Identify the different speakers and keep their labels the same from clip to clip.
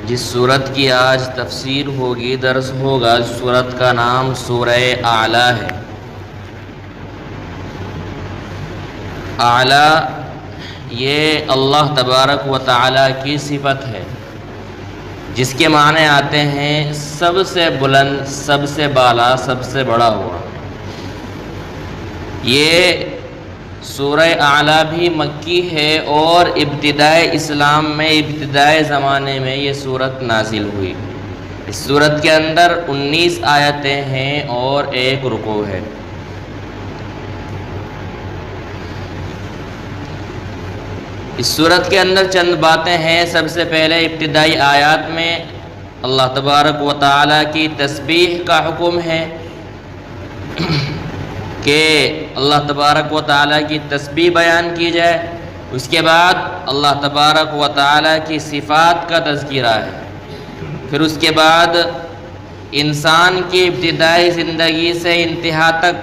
Speaker 1: جس سورت کی آج تفسیر ہوگی، درس ہوگا، سورت کا نام سورہ اعلیٰ ہے۔ اعلیٰ یہ اللہ تبارک و تعالیٰ کی صفت ہے، جس کے معنی آتے ہیں سب سے بلند، سب سے بالا، سب سے بڑا ہوا۔ یہ سورہ اعلیٰ بھی مکی ہے اور ابتدائے اسلام میں، ابتدائے زمانے میں یہ سورت نازل ہوئی۔ اس سورت کے اندر 19 آیتیں ہیں اور 1 رکوع ہے۔ اس سورت کے اندر چند باتیں ہیں۔ سب سے پہلے ابتدائی آیات میں اللہ تبارک و تعالیٰ کی تسبیح کا حکم ہے کہ اللہ تبارک و تعالیٰ کی تسبیح بیان کی جائے۔ اس کے بعد اللہ تبارک و تعالیٰ کی صفات کا تذکرہ ہے۔ پھر اس کے بعد انسان کی ابتدائی زندگی سے انتہا تک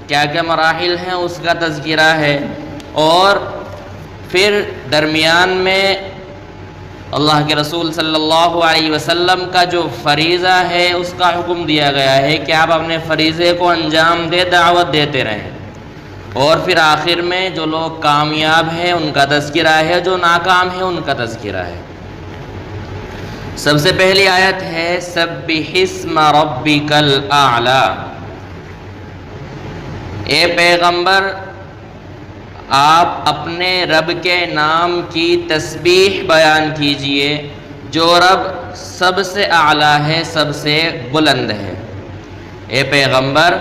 Speaker 1: کیا کیا مراحل ہیں اس کا تذکرہ ہے، اور پھر درمیان میں اللہ کے رسول صلی اللہ علیہ وسلم کا جو فریضہ ہے اس کا حکم دیا گیا ہے کہ آپ اپنے فریضے کو انجام دے، دعوت دیتے رہیں۔ اور پھر آخر میں جو لوگ کامیاب ہیں ان کا تذکرہ ہے، جو ناکام ہیں ان کا تذکرہ ہے۔ سب سے پہلی آیت ہے سبح اسم ربک الاعلی۔ اے پیغمبر، آپ اپنے رب کے نام کی تسبیح بیان کیجئے، جو رب سب سے اعلیٰ ہے، سب سے بلند ہے۔ اے پیغمبر،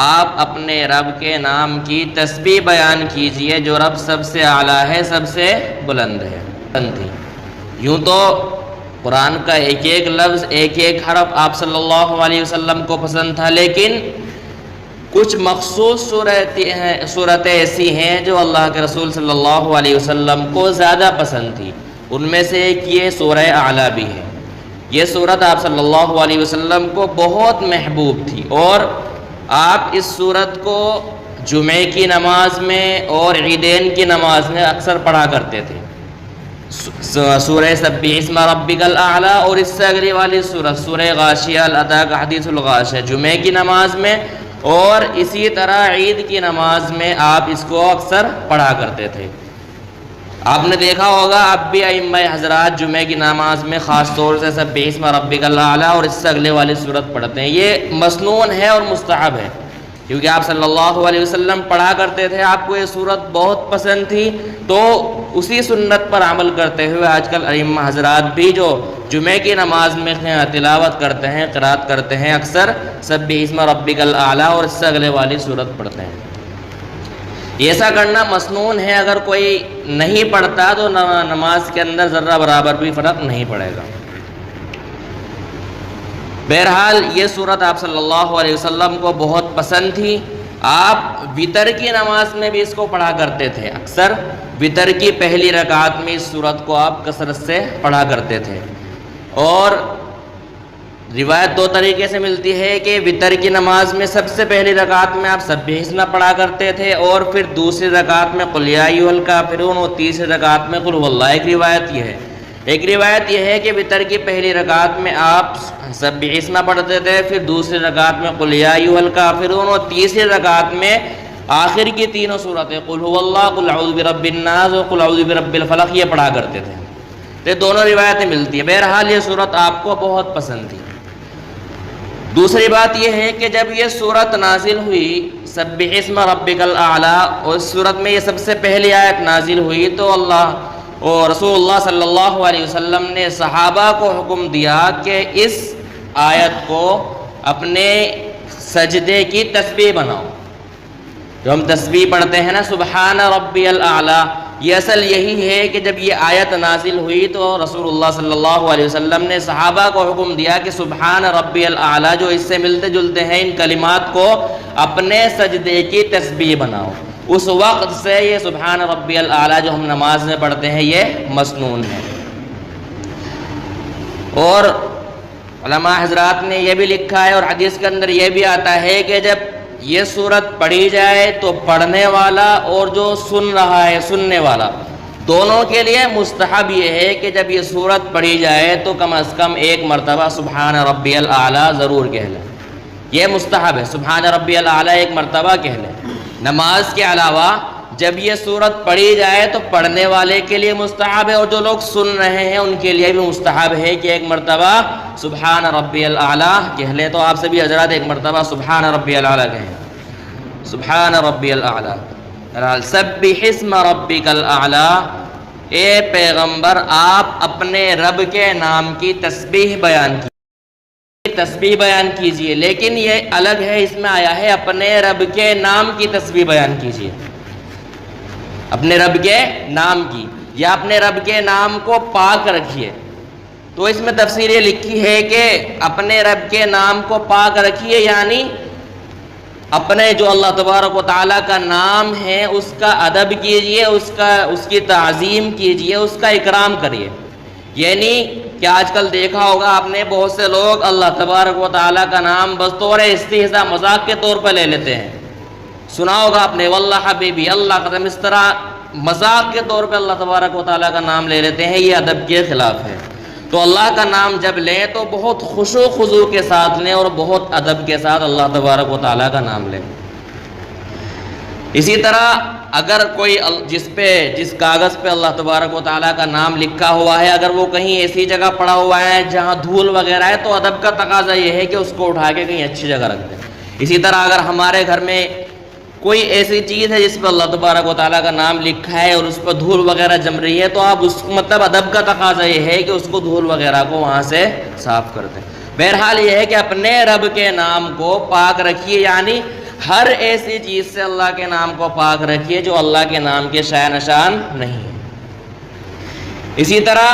Speaker 1: آپ اپنے رب کے نام کی تسبیح بیان کیجئے، جو رب سب سے اعلیٰ ہے، سب سے بلند ہے۔ یوں تو قرآن کا ایک ایک لفظ، ایک ایک حرف آپ صلی اللہ علیہ وسلم کو پسند تھا، لیکن کچھ مخصوص صورتیں ایسی ہیں جو اللہ کے رسول صلی اللہ علیہ وسلم کو زیادہ پسند تھی۔ ان میں سے ایک یہ سورہ اعلیٰ بھی ہے۔ یہ سورت آپ صلی اللہ علیہ وسلم کو بہت محبوب تھی، اور آپ اس سورت کو جمعے کی نماز میں اور عیدین کی نماز میں اکثر پڑھا کرتے تھے۔ سورہ سبح اسم ربک الاعلی اور اس سے اگلی والی سورت سورہ غاشیہ، هل اتاک حدیث الغاشیہ، جمعے کی نماز میں اور اسی طرح عید کی نماز میں آپ اس کو اکثر پڑھا کرتے تھے۔ آپ نے دیکھا ہوگا اب بھی ائمہ حضرات جمعے کی نماز میں خاص طور سے سبح اسم ربک الاعلی اور اس سے اگلے والی سورت پڑھتے ہیں۔ یہ مسنون ہے اور مستحب ہے، کیونکہ آپ صلی اللہ علیہ وسلم پڑھا کرتے تھے، آپ کو یہ سورت بہت پسند تھی، تو اسی سنت پر عمل کرتے ہوئے آج کل ائمہ حضرات بھی جو جمعے کی نماز میں تلاوت کرتے ہیں، قرات کرتے ہیں، اکثر سبح اسم ربک الاعلی اور اس سے اگلے والی سورت پڑھتے ہیں۔ ایسا کرنا مسنون ہے، اگر کوئی نہیں پڑھتا تو نماز کے اندر ذرہ برابر بھی فرق نہیں پڑے گا۔ بہرحال یہ سورت آپ صلی اللہ علیہ وسلم کو بہت پسند تھی۔ آپ وتر کی نماز میں بھی اس کو پڑھا کرتے تھے، اکثر وتر کی پہلی رکعت میں اس سورت کو آپ کثرت سے پڑھا کرتے تھے۔ اور روایت 2 طریقے سے ملتی ہے کہ وتر کی نماز میں سب سے پہلی رکعت میں آپ سبح اسم پڑھا کرتے تھے، اور پھر دوسری رکعت میں قل یا ایھا الکافرون، اور تیسری رکعت میں قل هو اللہ۔ ایک روایت یہ ہے۔ ایک روایت یہ ہے کہ وتر کی پہلی رکعت میں آپ سبح اسم پڑھتے تھے، پھر دوسری رکعت میں قل یا ایھا الکافرون، اور تیسری رکعت میں آخر کی تینوں سورتیں قل هو اللہ، قل اعوذ برب الناس اور قل اعوذ برب الفلق یہ پڑھا کرتے تھے۔ یہ دونوں روایتیں ملتی ہیں۔ بہرحال یہ سورت آپ کو بہت پسند تھی۔ دوسری بات یہ ہے کہ جب یہ سورت نازل ہوئی سبح اسم ربک الاعلی، اور اس سورت میں یہ سب سے پہلی آیت نازل ہوئی، تو اللہ اور رسول اللہ صلی اللہ علیہ وسلم نے صحابہ کو حکم دیا کہ اس آیت کو اپنے سجدے کی تسبیح بناؤ۔ جو ہم تسبیح پڑھتے ہیں نا سبحان ربی الاعلی، یہ اصل یہی ہے کہ جب یہ آیت نازل ہوئی تو رسول اللہ صلی اللہ علیہ وسلم نے صحابہ کو حکم دیا کہ سبحان ربی الاعلی جو اس سے ملتے جلتے ہیں، ان کلمات کو اپنے سجدے کی تسبیح بناؤ۔ اس وقت سے یہ سبحان ربی الاعلی جو ہم نماز میں پڑھتے ہیں یہ مسنون ہے۔ اور علماء حضرات نے یہ بھی لکھا ہے اور حدیث کے اندر یہ بھی آتا ہے کہ جب یہ سورت پڑھی جائے تو پڑھنے والا اور جو سن رہا ہے سننے والا دونوں کے لیے مستحب یہ ہے کہ جب یہ سورت پڑھی جائے تو کم از کم ایک مرتبہ سبحان ربی الاعلیٰ ضرور کہہ لیں. یہ مستحب ہے، سبحان ربی الاعلیٰ ایک مرتبہ کہہ لیں. نماز کے علاوہ جب یہ سورت پڑھی جائے تو پڑھنے والے کے لیے مستحب ہے، اور جو لوگ سن رہے ہیں ان کے لیے بھی مستحب ہے کہ ایک مرتبہ سبحان ربی الاعلیٰ کہہ لیں. تو آپ سے بھی حضرات ایک مرتبہ سبحان ربی الاعلیٰ کہیں. سبحان ربی الاعلیٰ. سبح اسم ربک الاعلیٰ. اے پیغمبر آپ اپنے رب کے نام کی تسبیح بیان کیجئے. لیکن یہ الگ ہے، اس میں آیا ہے اپنے رب کے نام کی تسبیح بیان کیجئے. اپنے رب کے نام کی یا اپنے رب کے نام کو پاک رکھیے. تو اس میں تفسیر یہ لکھی ہے کہ اپنے رب کے نام کو پاک رکھیے یعنی اپنے جو اللہ تبارک و تعالیٰ کا نام ہے اس کا ادب کیجئے، اس کی تعظیم کیجئے، اس کا اکرام کریے. یعنی کہ آج کل دیکھا ہوگا آپ نے بہت سے لوگ اللہ تبارک و تعالیٰ کا نام بس طور استہزاء مذاق کے طور پر لے لیتے ہیں. سنا ہوگا آپ نے واللہ حبیبی، اللہ قسم، اس طرح مذاق کے طور پہ اللہ تبارک و تعالیٰ کا نام لے لیتے ہیں. یہ ادب کے خلاف ہے. تو اللہ کا نام جب لیں تو بہت خشوع و خضوع کے ساتھ لیں اور بہت ادب کے ساتھ اللہ تبارک و تعالیٰ کا نام لیں. اسی طرح اگر کوئی جس کاغذ پہ اللہ تبارک و تعالیٰ کا نام لکھا ہوا ہے اگر وہ کہیں ایسی جگہ پڑا ہوا ہے جہاں دھول وغیرہ ہے تو ادب کا تقاضا یہ ہے کہ اس کو اٹھا کے کہیں اچھی جگہ رکھ دیں. اسی طرح اگر ہمارے گھر میں کوئی ایسی چیز ہے جس پہ اللہ تبارک و تعالیٰ کا نام لکھا ہے اور اس پہ دھول وغیرہ جم رہی ہے تو آپ اس مطلب ادب کا تقاضا یہ ہے کہ اس کو دھول وغیرہ کو وہاں سے صاف کر دیں. بہرحال یہ ہے کہ اپنے رب کے نام کو پاک رکھیے یعنی ہر ایسی چیز سے اللہ کے نام کو پاک رکھیے جو اللہ کے نام کے شائع نشان نہیں ہے. اسی طرح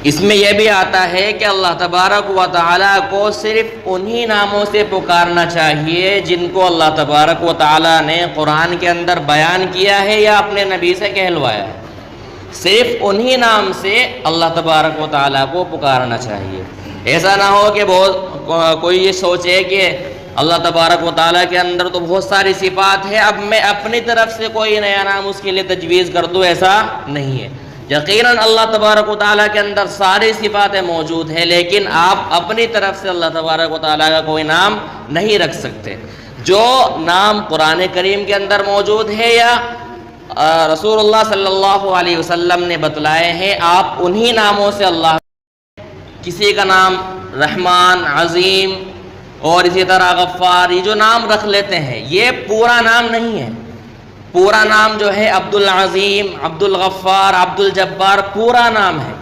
Speaker 1: اس میں یہ بھی آتا ہے کہ اللہ تبارک و تعالیٰ کو صرف انہی ناموں سے پکارنا چاہیے جن کو اللہ تبارک و تعالیٰ نے قرآن کے اندر بیان کیا ہے یا اپنے نبی سے کہلوایا ہے. صرف انہی نام سے اللہ تبارک و تعالیٰ کو پکارنا چاہیے. ایسا نہ ہو کہ کوئی یہ سوچے کہ اللہ تبارک و تعالیٰ کے اندر تو بہت ساری صفات ہے، اب میں اپنی طرف سے کوئی نیا نام اس کے لیے تجویز کر دوں. ایسا نہیں ہے. یقیناً اللہ تبارک و تعالیٰ کے اندر ساری صفاتیں موجود ہیں لیکن آپ اپنی طرف سے اللہ تبارک و تعالیٰ کا کوئی نام نہیں رکھ سکتے. جو نام قرآن کریم کے اندر موجود ہے یا رسول اللہ صلی اللہ علیہ وسلم نے بتلائے ہیں آپ انہی ناموں سے اللہ کسی کا نام رحمان، عظیم اور اسی طرح غفار یہ جو نام رکھ لیتے ہیں یہ پورا نام نہیں ہے. پورا نام جو ہے عبد العظیم، عبد الغفار، عبد الجبار پورا نام ہے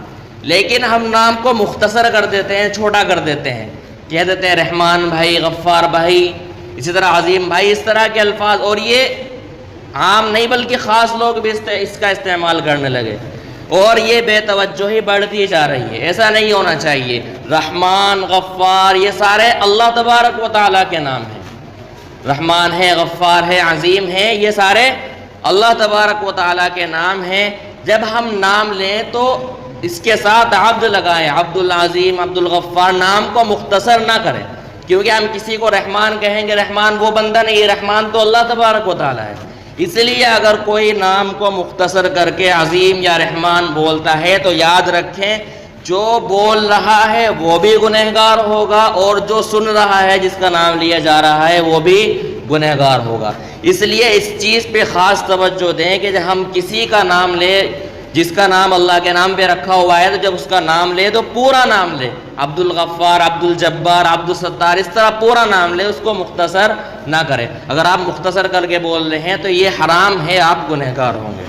Speaker 1: لیکن ہم نام کو مختصر کر دیتے ہیں، چھوٹا کر دیتے ہیں، کہہ دیتے ہیں رحمان بھائی، غفار بھائی، اسی طرح عظیم بھائی، اس طرح کے الفاظ. اور یہ عام نہیں بلکہ خاص لوگ بھی اس کا استعمال کرنے لگے اور یہ بے توجہی بڑھتی جا رہی ہے. ایسا نہیں ہونا چاہیے. رحمان، غفار یہ سارے اللہ تبارک و تعالیٰ کے نام ہیں. رحمان ہے، غفار ہے، عظیم ہے، یہ سارے اللہ تبارک و تعالیٰ کے نام ہیں. جب ہم نام لیں تو اس کے ساتھ عبد لگائیں، عبد العظیم، عبد الغفار. نام کو مختصر نہ کریں کیونکہ ہم کسی کو رحمان کہیں گے، رحمان وہ بندہ نہیں، رحمان تو اللہ تبارک و تعالیٰ ہے. اس لیے اگر کوئی نام کو مختصر کر کے عظیم یا رحمان بولتا ہے تو یاد رکھیں جو بول رہا ہے وہ بھی گنہگار ہوگا اور جو سن رہا ہے جس کا نام لیا جا رہا ہے وہ بھی گنہگار ہوگا. اس لیے اس چیز پہ خاص توجہ دیں کہ جب ہم کسی کا نام لیں جس کا نام اللہ کے نام پہ رکھا ہوا ہے تو جب اس کا نام لے تو پورا نام لے. عبد الغفار، عبد الجبار، عبد الستار اس طرح پورا نام لے، اس کو مختصر نہ کرے. اگر آپ مختصر کر کے بول رہے ہیں تو یہ حرام ہے، آپ گنہگار ہوں گے.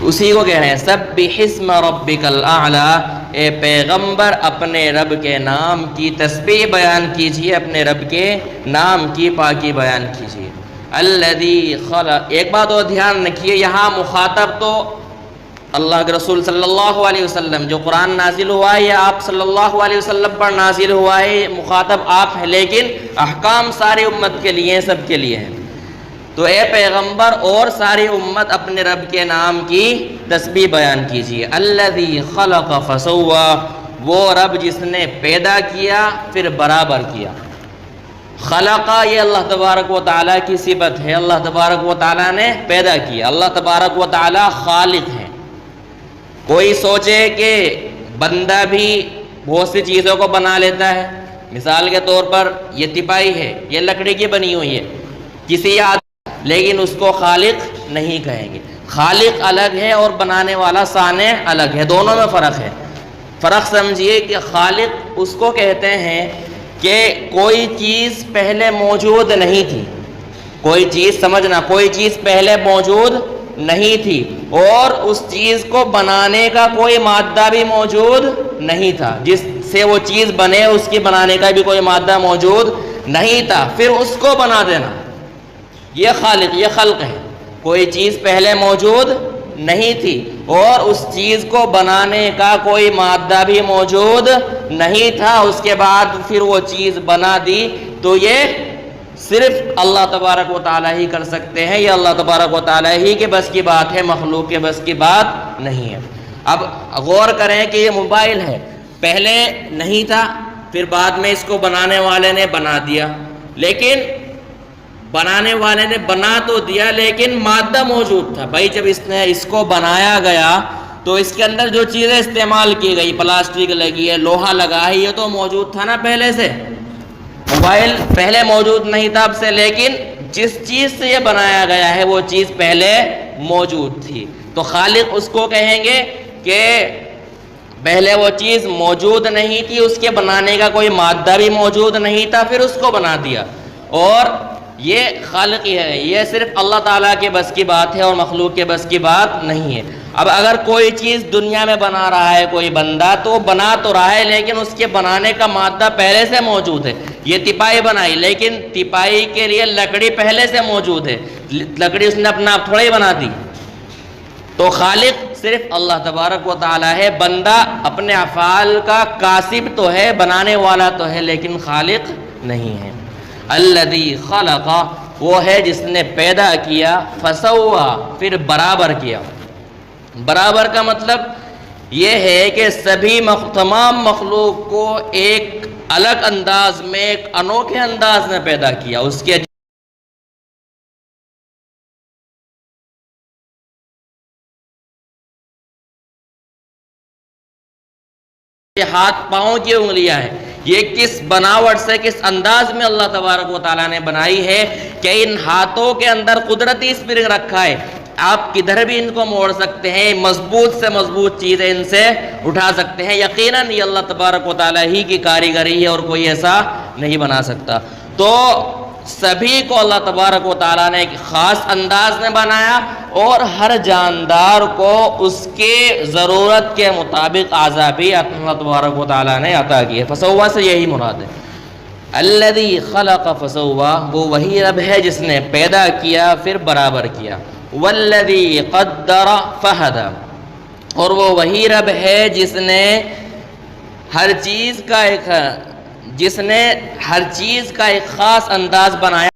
Speaker 1: اسی کو کہہ رہے ہیں سبح اسم ربک الاعلیٰ. اے پیغمبر اپنے رب کے نام کی تسبیح بیان کیجیے، اپنے رب کے نام کی پاکی بیان کیجیے. الذی خلق. ایک بات اور دھیان رکھیے، یہاں مخاطب تو اللہ کے رسول صلی اللہ علیہ وسلم جو قرآن نازل ہوا ہے یا آپ صلی اللہ علیہ وسلم پر نازل ہوا ہے، مخاطب آپ ہیں لیکن احکام ساری امت کے لیے، سب کے لیے ہیں. تو اے پیغمبر اور ساری امت اپنے رب کے نام کی تسبیح بیان کیجیے. الذی خلق فسوی. وہ رب جس نے پیدا کیا پھر برابر کیا. خلقہ یہ اللہ تبارک و تعالیٰ کی صفت ہے، اللہ تبارک و تعالیٰ نے پیدا کیا، اللہ تبارک و تعالیٰ خالق ہے۔ کوئی سوچے کہ بندہ بھی بہت سی چیزوں کو بنا لیتا ہے، مثال کے طور پر یہ تپائی ہے، یہ لکڑی کی بنی ہوئی ہے کسی لیکن اس کو خالق نہیں کہیں گے۔ خالق الگ ہے اور بنانے والا صانع الگ ہے، دونوں میں فرق ہے۔ فرق سمجھیے کہ خالق اس کو کہتے ہیں کہ کوئی چیز پہلے موجود نہیں تھی، کوئی چیز سمجھنا، کوئی چیز پہلے موجود نہیں تھی اور اس چیز کو بنانے کا کوئی مادہ بھی موجود نہیں تھا، جس سے وہ چیز بنے اس کی بنانے کا بھی کوئی مادہ موجود نہیں تھا، پھر اس کو بنا دینا، یہ خالق، یہ خلق ہے۔ کوئی چیز پہلے موجود نہیں تھی اور اس چیز کو بنانے کا کوئی مادہ بھی موجود نہیں تھا، اس کے بعد پھر وہ چیز بنا دی، تو یہ صرف اللہ تبارک و تعالیٰ ہی کر سکتے ہیں، یہ اللہ تبارک و تعالیٰ ہی کے بس کی بات ہے، مخلوق کے بس کی بات نہیں ہے۔ اب غور کریں کہ یہ موبائل ہے، پہلے نہیں تھا، پھر بعد میں اس کو بنانے والے نے بنا دیا، لیکن بنانے والے نے بنا تو دیا لیکن مادہ موجود تھا۔ بھائی جب اس کو بنایا گیا تو اس کے اندر جو چیزیں استعمال کی گئی، پلاسٹک لگی ہے، لوہا لگا ہے، یہ تو موجود تھا نا پہلے سے۔ موبائل پہلے موجود نہیں تھا اب سے، لیکن جس چیز سے یہ بنایا گیا ہے وہ چیز پہلے موجود تھی، تو خالق اس کو کہیں گے کہ پہلے وہ چیز موجود نہیں تھی، اس کے بنانے کا کوئی مادہ بھی موجود نہیں تھا، پھر اس کو بنا دیا، اور یہ خالق ہی ہے، یہ صرف اللہ تعالیٰ کے بس کی بات ہے اور مخلوق کے بس کی بات نہیں ہے۔ اب اگر کوئی چیز دنیا میں بنا رہا ہے کوئی بندہ، تو بنا تو رہا ہے لیکن اس کے بنانے کا مادہ پہلے سے موجود ہے۔ یہ تپائی بنائی، لیکن تپائی کے لیے لکڑی پہلے سے موجود ہے، لکڑی اس نے اپنا آپ تھوڑا ہی بنا دی۔ تو خالق صرف اللہ تبارک و تعالیٰ ہے، بندہ اپنے افعال کا کاسب تو ہے، بنانے والا تو ہے، لیکن خالق نہیں ہے۔ الذی خلق وہ ہے جس نے پیدا کیا، فسوا پھر برابر کیا۔ برابر کا مطلب یہ ہے کہ تمام مخلوق کو ایک الگ انداز میں، ایک انوکھے انداز میں پیدا کیا، اس کے ہاتھ پاؤں کی انگلیاں ہیں، یہ کس بناوٹ سے، کس انداز میں اللہ تبارک و تعالیٰ نے بنائی ہے کہ ان ہاتھوں کے اندر قدرتی اسپرنگ رکھا ہے، آپ کدھر بھی ان کو موڑ سکتے ہیں، مضبوط سے مضبوط چیزیں ان سے اٹھا سکتے ہیں۔ یقیناً یہ اللہ تبارک و تعالیٰ ہی کی کاریگری ہے اور کوئی ایسا نہیں بنا سکتا۔ تو سبھی کو اللہ تبارک و تعالیٰ نے ایک خاص انداز میں بنایا اور ہر جاندار کو اس کے ضرورت کے مطابق اعضاء بھی اللہ تبارک و تعالیٰ نے عطا کیے۔ فسوا سے یہی مراد ہے، الذی خلق فسوا، وہ وہی رب ہے جس نے پیدا کیا پھر برابر کیا۔ والذی قدر فہدی، اور وہ وہی رب ہے جس نے ہر چیز کا ایک خاص انداز بنایا۔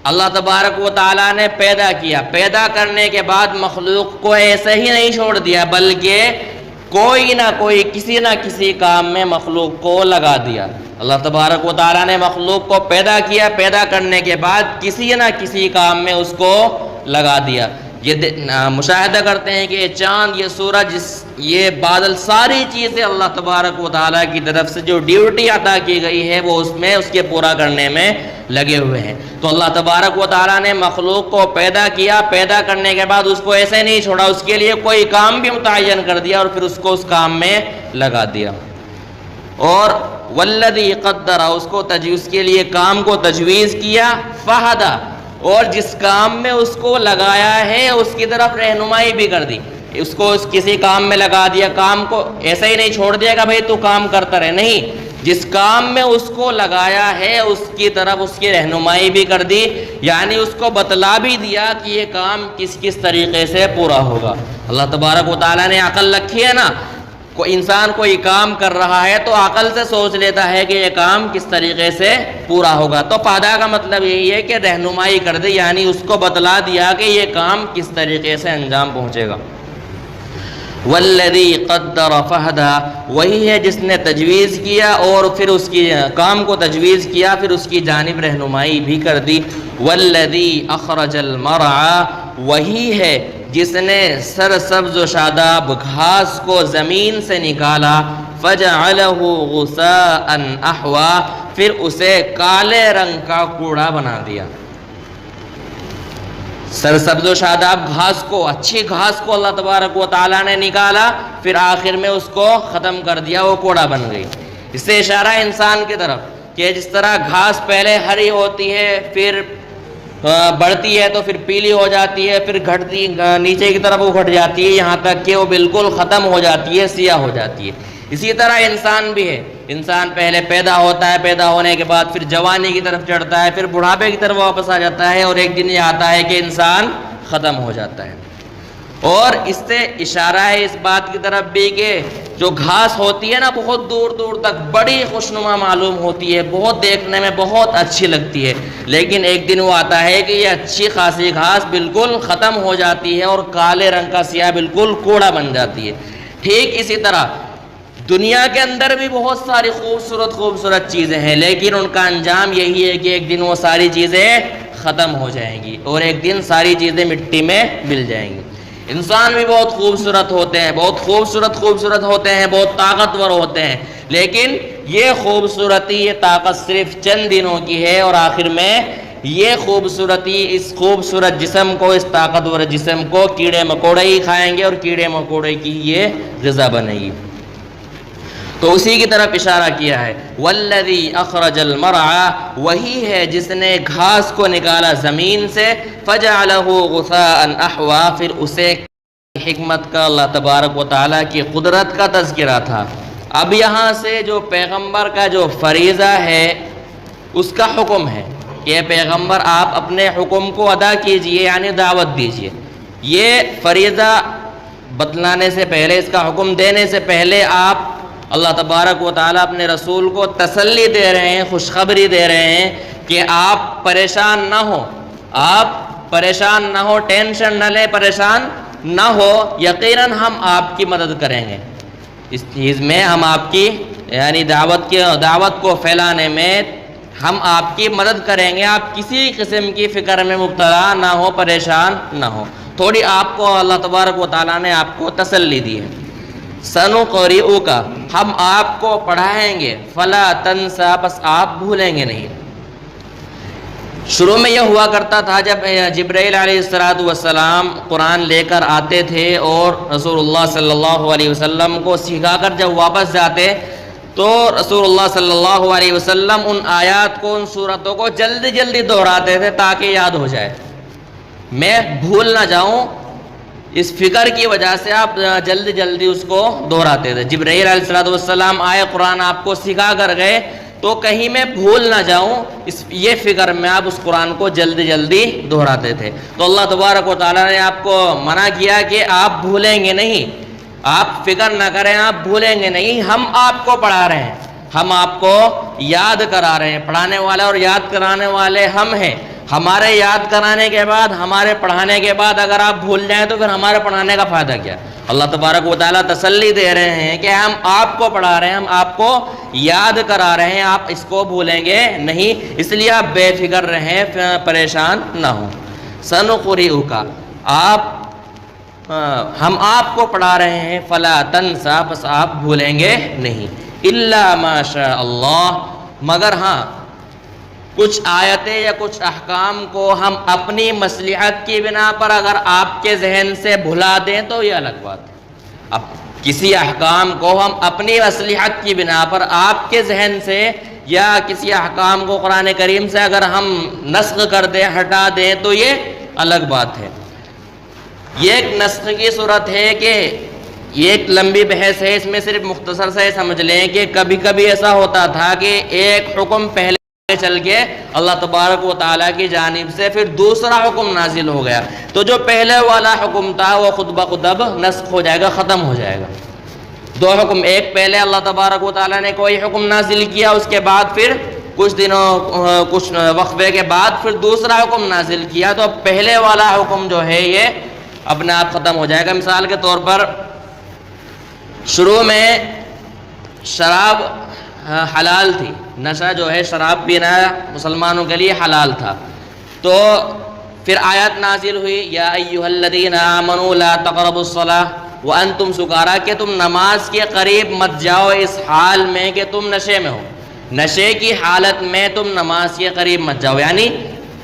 Speaker 1: اللہ تبارک و تعالیٰ نے پیدا کیا، پیدا کرنے کے بعد مخلوق کو ایسے ہی نہیں چھوڑ دیا، بلکہ کوئی نہ کوئی کسی نہ کسی کام میں مخلوق کو لگا دیا۔ اللہ تبارک و تعالیٰ نے مخلوق کو پیدا کیا، پیدا کرنے کے بعد کسی نہ کسی کام میں اس کو لگا دیا۔ یہ مشاہدہ کرتے ہیں کہ یہ چاند، یہ سورج، یہ بادل، ساری چیزیں اللہ تبارک و تعالیٰ کی طرف سے جو ڈیوٹی عطا کی گئی ہے وہ اس کے پورا کرنے میں لگے ہوئے ہیں۔ تو اللہ تبارک و تعالیٰ نے مخلوق کو پیدا کیا، پیدا کرنے کے بعد اس کو ایسے نہیں چھوڑا، اس کے لیے کوئی کام بھی متعین کر دیا اور پھر اس کو اس کام میں لگا دیا۔ اور والذی قدر، اس کے لیے کام کو تجویز کیا، فہدی، اور جس کام میں اس کو لگایا ہے اس کی طرف رہنمائی بھی کر دی۔ اس کو کسی کام میں لگا دیا، کام کو ایسا ہی نہیں چھوڑ دیا کہ بھائی تو کام کرتا رہے، نہیں، جس کام میں اس کو لگایا ہے اس کی طرف اس کی رہنمائی بھی کر دی، یعنی اس کو بتلا بھی دیا کہ یہ کام کس کس طریقے سے پورا ہوگا۔ اللہ تبارک و تعالیٰ نے عقل رکھی ہے نا، کوئی انسان کوئی کام کر رہا ہے تو عقل سے سوچ لیتا ہے کہ یہ کام کس طریقے سے پورا ہوگا۔ تو فائدہ کا مطلب یہی ہے کہ رہنمائی کر دی، یعنی اس کو بتلا دیا کہ یہ کام کس طریقے سے انجام پہنچے گا۔ والذی قدر فہدہ، وہی ہے جس نے تجویز کیا اور پھر اس کی کام کو تجویز کیا، پھر اس کی جانب رہنمائی بھی کر دی۔ والذی اخرج المرعى، وہی ہے جس نے سرسبز و شاداب گھاس کو زمین سے نکالا، فجعلہ غثاء احوا، پھر اسے کالے رنگ کا کوڑا بنا دیا۔ سرسبز و شاداب گھاس کو، اچھی گھاس کو اللہ تبارک و تعالیٰ نے نکالا، پھر آخر میں اس کو ختم کر دیا، وہ کوڑا بن گئی۔ اس سے اشارہ ہے انسان کی طرف کہ جس طرح گھاس پہلے ہری ہوتی ہے، پھر بڑھتی ہے تو پھر پیلی ہو جاتی ہے، پھر گھٹتی نیچے کی طرف وہ گھٹ جاتی ہے، یہاں تک کہ وہ بالکل ختم ہو جاتی ہے، سیاہ ہو جاتی ہے۔ اسی طرح انسان بھی ہے، انسان پہلے پیدا ہوتا ہے، پیدا ہونے کے بعد پھر جوانی کی طرف چڑھتا ہے، پھر بڑھاپے کی طرف واپس آ جاتا ہے، اور ایک دن یہ آتا ہے کہ انسان ختم ہو جاتا ہے۔ اور اس سے اشارہ ہے اس بات کی طرف بھی کہ جو گھاس ہوتی ہے نا، بہت دور دور تک بڑی خوشنما معلوم ہوتی ہے، بہت دیکھنے میں بہت اچھی لگتی ہے، لیکن ایک دن وہ آتا ہے کہ یہ اچھی خاصی گھاس بالکل ختم ہو جاتی ہے اور کالے رنگ کا سیاہ بالکل کوڑا بن جاتی ہے۔ ٹھیک اسی طرح دنیا کے اندر بھی بہت ساری خوبصورت چیزیں ہیں، لیکن ان کا انجام یہی ہے کہ ایک دن وہ ساری چیزیں ختم ہو جائیں گی اور ایک دن ساری چیزیں مٹی میں مل جائیں گی۔ انسان بھی بہت خوبصورت ہوتے ہیں، بہت خوبصورت ہوتے ہیں، بہت طاقتور ہوتے ہیں، لیکن یہ خوبصورتی، یہ طاقت صرف چند دنوں کی ہے، اور آخر میں یہ خوبصورتی، اس خوبصورت جسم کو، اس طاقتور جسم کو کیڑے مکوڑے ہی کھائیں گے، اور کیڑے مکوڑے کی یہ غذا بنے گی۔ تو اسی کی طرف اشارہ کیا ہے، والذی اخرج المرعى، وہی ہے جس نے گھاس کو نکالا زمین سے، فجعلہ غثاء احوا، پھر اسے حکمت کا، اللہ تبارک و تعالیٰ کی قدرت کا تذکرہ تھا۔ اب یہاں سے جو پیغمبر کا جو فریضہ ہے اس کا حکم ہے کہ پیغمبر آپ اپنے حکم کو ادا کیجئے، یعنی دعوت دیجئے۔ یہ فریضہ بتلانے سے پہلے، اس کا حکم دینے سے پہلے، آپ اللہ تبارک و تعالیٰ اپنے رسول کو تسلی دے رہے ہیں، خوشخبری دے رہے ہیں کہ آپ پریشان نہ ہو، آپ پریشان نہ ہو، ٹینشن نہ لیں، پریشان نہ ہو، یقیناً ہم آپ کی مدد کریں گے اس چیز میں، ہم آپ کی یعنی دعوت کو پھیلانے میں ہم آپ کی مدد کریں گے، آپ کسی قسم کی فکر میں مبتلا نہ ہو، پریشان نہ ہو۔ تھوڑی آپ کو اللہ تبارک و تعالیٰ نے آپ کو تسلی دی ہے۔ سنقرئک، ہم آپ کو پڑھائیں گے، فلا تنسا، بس آپ بھولیں گے نہیں۔ شروع میں یہ ہوا کرتا تھا جب جبرائیل علیہ السلام قرآن لے کر آتے تھے اور رسول اللہ صلی اللہ علیہ وسلم کو سکھا کر جب واپس جاتے تو رسول اللہ صلی اللہ علیہ وسلم ان آیات کو، ان صورتوں کو جلدی جلدی دہراتے تھے تاکہ یاد ہو جائے، میں بھول نہ جاؤں، اس فکر کی وجہ سے آپ جلدی جلدی اس کو دہراتے تھے۔ جبرائیل علیہ السلام آئے، قرآن آپ کو سکھا کر گئے تو کہیں میں بھول نہ جاؤں، یہ فکر میں آپ اس قرآن کو جلدی جلدی دہراتے تھے۔ تو اللہ تبارک و تعالیٰ نے آپ کو منع کیا کہ آپ بھولیں گے نہیں، آپ فکر نہ کریں، آپ بھولیں گے نہیں، ہم آپ کو پڑھا رہے ہیں، ہم آپ کو یاد کرا رہے ہیں، پڑھانے والے اور یاد کرانے والے ہم ہیں۔ ہمارے یاد کرانے کے بعد، ہمارے پڑھانے کے بعد اگر آپ بھول جائیں تو پھر ہمارے پڑھانے کا فائدہ کیا؟ اللہ تبارک و تعالیٰ تسلی دے رہے ہیں کہ ہم آپ کو پڑھا رہے ہیں، ہم آپ کو یاد کرا رہے ہیں، آپ اس کو بھولیں گے نہیں، اس لیے آپ بے فکر رہیں، پریشان نہ ہوں۔ سنقرئک، ہم آپ کو پڑھا رہے ہیں، فلا تنسا، بس آپ بھولیں گے نہیں، الا ما شاء اللہ، مگر ہاں کچھ آیتیں یا کچھ احکام کو ہم اپنی مصلحت کی بنا پر اگر آپ کے ذہن سے بھلا دیں تو یہ الگ بات ہے۔ اب کسی احکام کو ہم اپنی مصلحت کی بنا پر آپ کے ذہن سے یا کسی احکام کو قرآن کریم سے اگر ہم نسخ کر دیں، ہٹا دیں تو یہ الگ بات ہے۔ یہ ایک نسخ کی صورت ہے کہ یہ ایک لمبی بحث ہے، اس میں صرف مختصر سے سمجھ لیں کہ کبھی کبھی ایسا ہوتا تھا کہ ایک حکم پہلے چل کے اللہ تبارک و تعالیٰ کی جانب سے پھر دوسرا حکم نازل ہو گیا، تو جو پہلے والا حکم تھا وہ خود بخود اب نسخ ہو جائے گا، ختم ہو جائے گا۔ دو حکم، ایک پہلے اللہ تبارک و تعالیٰ نے کوئی حکم نازل کیا، اس کے بعد پھر کچھ وقفے کے بعد پھر دوسرا حکم نازل کیا، تو اب پہلے والا حکم جو ہے یہ اپنے آپ ختم ہو جائے گا۔ مثال کے طور پر شروع میں شراب حلال تھی، نشہ جو ہے شراب پینا مسلمانوں کے لیے حلال تھا، تو پھر آیت نازل ہوئی یا ایھا الذین آمنوا لا تقربوا الصلاۃ وانتم سکارا، کہ تم نماز کے قریب مت جاؤ اس حال میں کہ تم نشے میں ہو، نشے کی حالت میں تم نماز کے قریب مت جاؤ، یعنی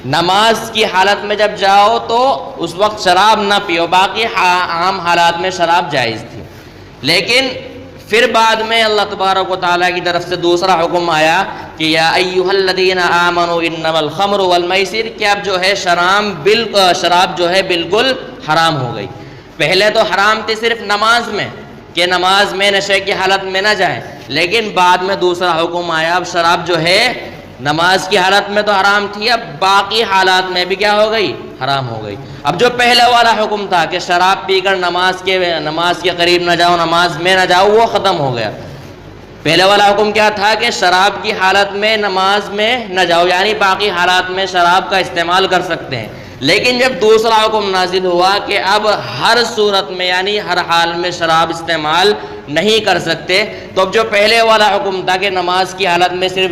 Speaker 1: نماز کی حالت میں جب جاؤ تو اس وقت شراب نہ پیو، باقی عام حالات میں شراب جائز تھی۔ لیکن پھر بعد میں اللہ تبارک و تعالیٰ کی طرف سے دوسرا حکم آیا کہ یا ایھا الذین آمنوا انما الخمر والمیسر، کہ اب جو ہے شراب جو ہے بالکل حرام ہو گئی۔ پہلے تو حرام تھی صرف نماز میں کہ نماز میں نشے کی حالت میں نہ جائیں، لیکن بعد میں دوسرا حکم آیا اب شراب جو ہے نماز کی حالت میں تو حرام تھی، اب باقی حالات میں بھی کیا ہو گئی؟ حرام ہو گئی۔ اب جو پہلے والا حکم تھا کہ شراب پی کر نماز کے قریب نہ جاؤ، نماز میں نہ جاؤ، وہ ختم ہو گیا۔ پہلے والا حکم کیا تھا کہ شراب کی حالت میں نماز میں نہ جاؤ، یعنی باقی حالات میں شراب کا استعمال کر سکتے ہیں۔ لیکن جب دوسرا حکم نازل ہوا کہ اب ہر صورت میں یعنی ہر حال میں شراب استعمال نہیں کر سکتے، تو اب جو پہلے والا حکم تھا کہ نماز کی حالت میں صرف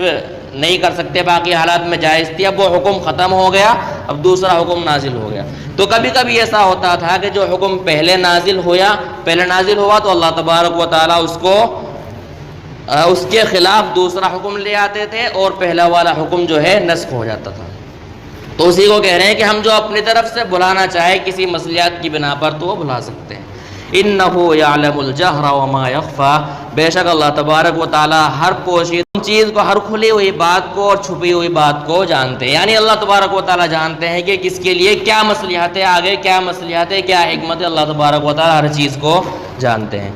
Speaker 1: نہیں کر سکتے، باقی حالات میں جائز تھی، اب وہ حکم ختم ہو گیا، اب دوسرا حکم نازل ہو گیا۔ تو کبھی کبھی ایسا ہوتا تھا کہ جو حکم پہلے نازل ہوا تو اللہ تبارک و تعالیٰ اس کے خلاف دوسرا حکم لے آتے تھے اور پہلا والا حکم جو ہے نسخ ہو جاتا تھا۔ تو اسی کو کہہ رہے ہیں کہ ہم جو اپنی طرف سے بلانا چاہے کسی مصلحت کی بنا پر تو وہ بلا سکتے ہیں۔ انہ یعلم الجہر وما یخفی، بے شک اللہ تبارک و تعالیٰ ہر پوشیدہ چیز کو، ہر کھلی ہوئی بات کو اور چھپی ہوئی بات کو جانتے ہیں، یعنی اللہ تبارک و تعالیٰ جانتے ہیں کہ کس کے لیے کیا مصلحت ہے، آگے کیا مصلحت ہے، کیا حکمت ہے، اللہ تبارک و تعالیٰ ہر چیز کو جانتے ہیں۔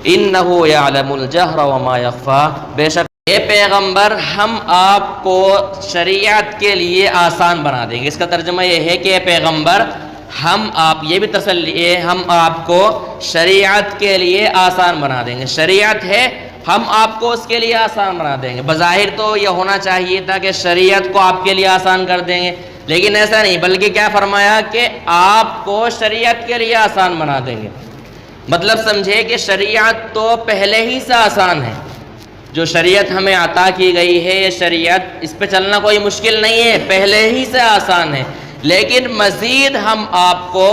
Speaker 1: انہ یعلم الجہر وما یخفی، بے شک اے پیغمبر ہم آپ کو شریعت کے لیے آسان بنا دیں گے۔ اس کا ترجمہ یہ ہے کہ اے پیغمبر ہم آپ، یہ بھی تسلی ہے، ہم آپ کو شریعت کے لیے آسان بنا دیں گے۔ شریعت ہے، ہم آپ کو اس کے لیے آسان بنا دیں گے۔ بظاہر تو یہ ہونا چاہیے تھا کہ شریعت کو آپ کے لیے آسان کر دیں گے، لیکن ایسا نہیں، بلکہ کیا فرمایا کہ آپ کو شریعت کے لیے آسان بنا دیں گے۔ مطلب سمجھے کہ شریعت تو پہلے ہی سے آسان ہے، جو شریعت ہمیں عطا کی گئی ہے یہ شریعت، اس پہ چلنا کوئی مشکل نہیں ہے، پہلے ہی سے آسان ہے، لیکن مزید ہم آپ کو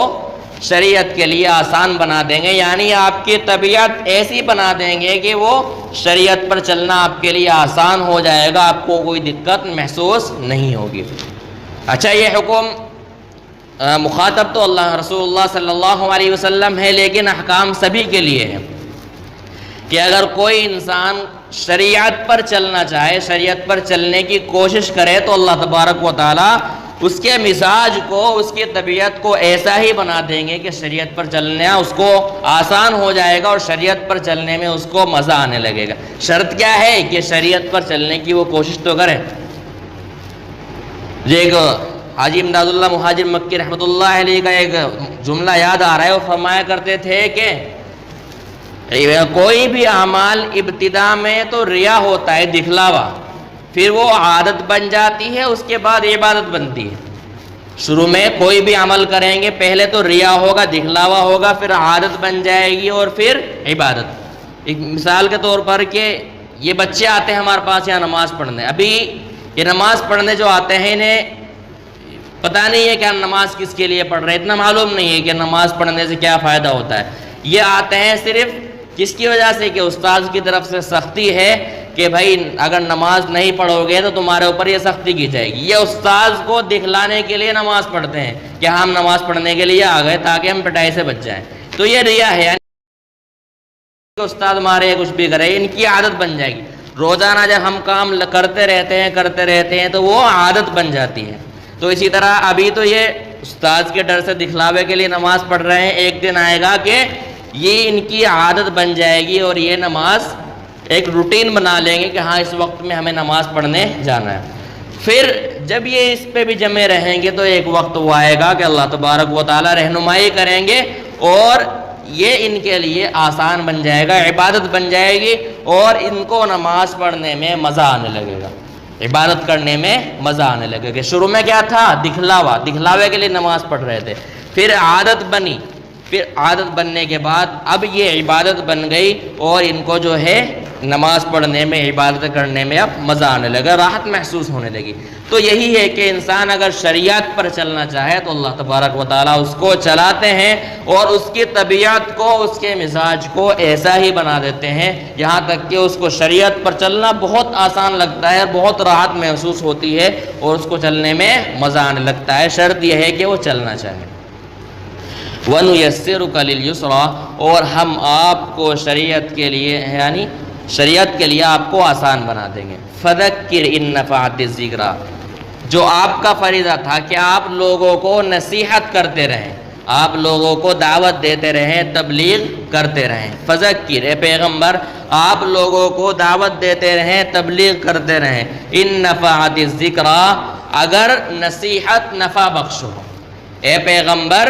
Speaker 1: شریعت کے لیے آسان بنا دیں گے، یعنی آپ کی طبیعت ایسی بنا دیں گے کہ وہ شریعت پر چلنا آپ کے لیے آسان ہو جائے گا، آپ کو کوئی دقت محسوس نہیں ہوگی۔ اچھا، یہ حکم مخاطب تو اللہ رسول اللہ صلی اللہ علیہ وسلم ہے، لیکن احکام سبھی کے لیے ہے کہ اگر کوئی انسان شریعت پر چلنا چاہے، شریعت پر چلنے کی کوشش کرے تو اللہ تبارک و تعالیٰ اس کے مزاج کو، اس کی طبیعت کو ایسا ہی بنا دیں گے کہ شریعت پر چلنا اس کو آسان ہو جائے گا اور شریعت پر چلنے میں اس کو مزہ آنے لگے گا۔ شرط کیا ہے کہ شریعت پر چلنے کی وہ کوشش تو کرے۔ ایک حاجی امداد اللہ مہاجر مکی رحمۃ اللہ علیہ کا ایک جملہ یاد آ رہا ہے، وہ فرمایا کرتے تھے کہ کوئی بھی اعمال ابتدا میں تو ریا ہوتا ہے، دکھلاوا، پھر وہ عادت بن جاتی ہے، اس کے بعد عبادت بنتی ہے۔ شروع میں کوئی بھی عمل کریں گے، پہلے تو ریا ہوگا، دکھلاوا ہوگا، پھر عادت بن جائے گی اور پھر عبادت۔ ایک مثال کے طور پر کہ یہ بچے آتے ہیں ہمارے پاس یہاں نماز پڑھنے، ابھی یہ نماز پڑھنے جو آتے ہیں انہیں پتہ نہیں ہے کہ ہم نماز کس کے لیے پڑھ رہے ہیں، اتنا معلوم نہیں ہے کہ نماز پڑھنے سے کیا فائدہ ہوتا ہے۔ یہ آتے ہیں صرف کس کی وجہ سے کہ استاذ کی طرف سے سختی ہے کہ بھائی اگر نماز نہیں پڑھو گے تو تمہارے اوپر یہ سختی کی جائے گی۔ یہ استاذ کو دکھلانے کے لیے نماز پڑھتے ہیں کہ ہم نماز پڑھنے کے لیے آ گئے تاکہ ہم پٹائی سے بچ جائیں، تو یہ ریا ہے، یعنی استاد مارے کچھ بھی کرے، ان کی عادت بن جائے گی۔ روزانہ جب ہم کام کرتے رہتے ہیں تو وہ عادت بن جاتی ہے۔ تو اسی طرح ابھی تو یہ استاذ کے ڈر سے دکھلاوے کے لیے نماز پڑھ رہے ہیں، ایک دن آئے گا کہ یہ ان کی عادت بن جائے گی اور یہ نماز ایک روٹین بنا لیں گے کہ ہاں اس وقت میں ہمیں نماز پڑھنے جانا ہے۔ پھر جب یہ اس پہ بھی جمے رہیں گے تو ایک وقت وہ آئے گا کہ اللہ تبارک و تعالیٰ رہنمائی کریں گے اور یہ ان کے لیے آسان بن جائے گا، عبادت بن جائے گی اور ان کو نماز پڑھنے میں مزہ آنے لگے گا، عبادت کرنے میں مزہ آنے لگے گا۔ شروع میں کیا تھا؟ دکھلاوے کے لیے نماز پڑھ رہے تھے، پھر عادت بنی، پھر عادت بننے کے بعد اب یہ عبادت بن گئی اور ان کو جو ہے نماز پڑھنے میں عبادت کرنے میں اب مزہ آنے لگا، راحت محسوس ہونے لگی۔ تو یہی ہے کہ انسان اگر شریعت پر چلنا چاہے تو اللہ تبارک و تعالیٰ اس کو چلاتے ہیں اور اس کی طبیعت کو، اس کے مزاج کو ایسا ہی بنا دیتے ہیں، یہاں تک کہ اس کو شریعت پر چلنا بہت آسان لگتا ہے، بہت راحت محسوس ہوتی ہے اور اس کو چلنے میں مزہ آنے لگتا ہے، شرط یہ ہے کہ وہ چلنا چاہے۔ وَنُيَسِّرُكَ لِلْيُسْرَىٰ، اور ہم آپ کو شریعت کے لیے یعنی شریعت کے لیے آپ کو آسان بنا دیں گے۔ فَذَكِّرْ إِن نَّفَعَتِ الذِّكْرَىٰ، جو آپ کا فریضہ تھا کہ آپ لوگوں کو نصیحت کرتے رہیں، آپ لوگوں کو دعوت دیتے رہیں، تبلیغ کرتے رہیں۔ فذکر، اے پیغمبر آپ لوگوں کو دعوت دیتے رہیں، تبلیغ کرتے رہیں۔ ان نفعت الذکریٰ، اگر نصیحت نفع بخش ہو۔ اے پیغمبر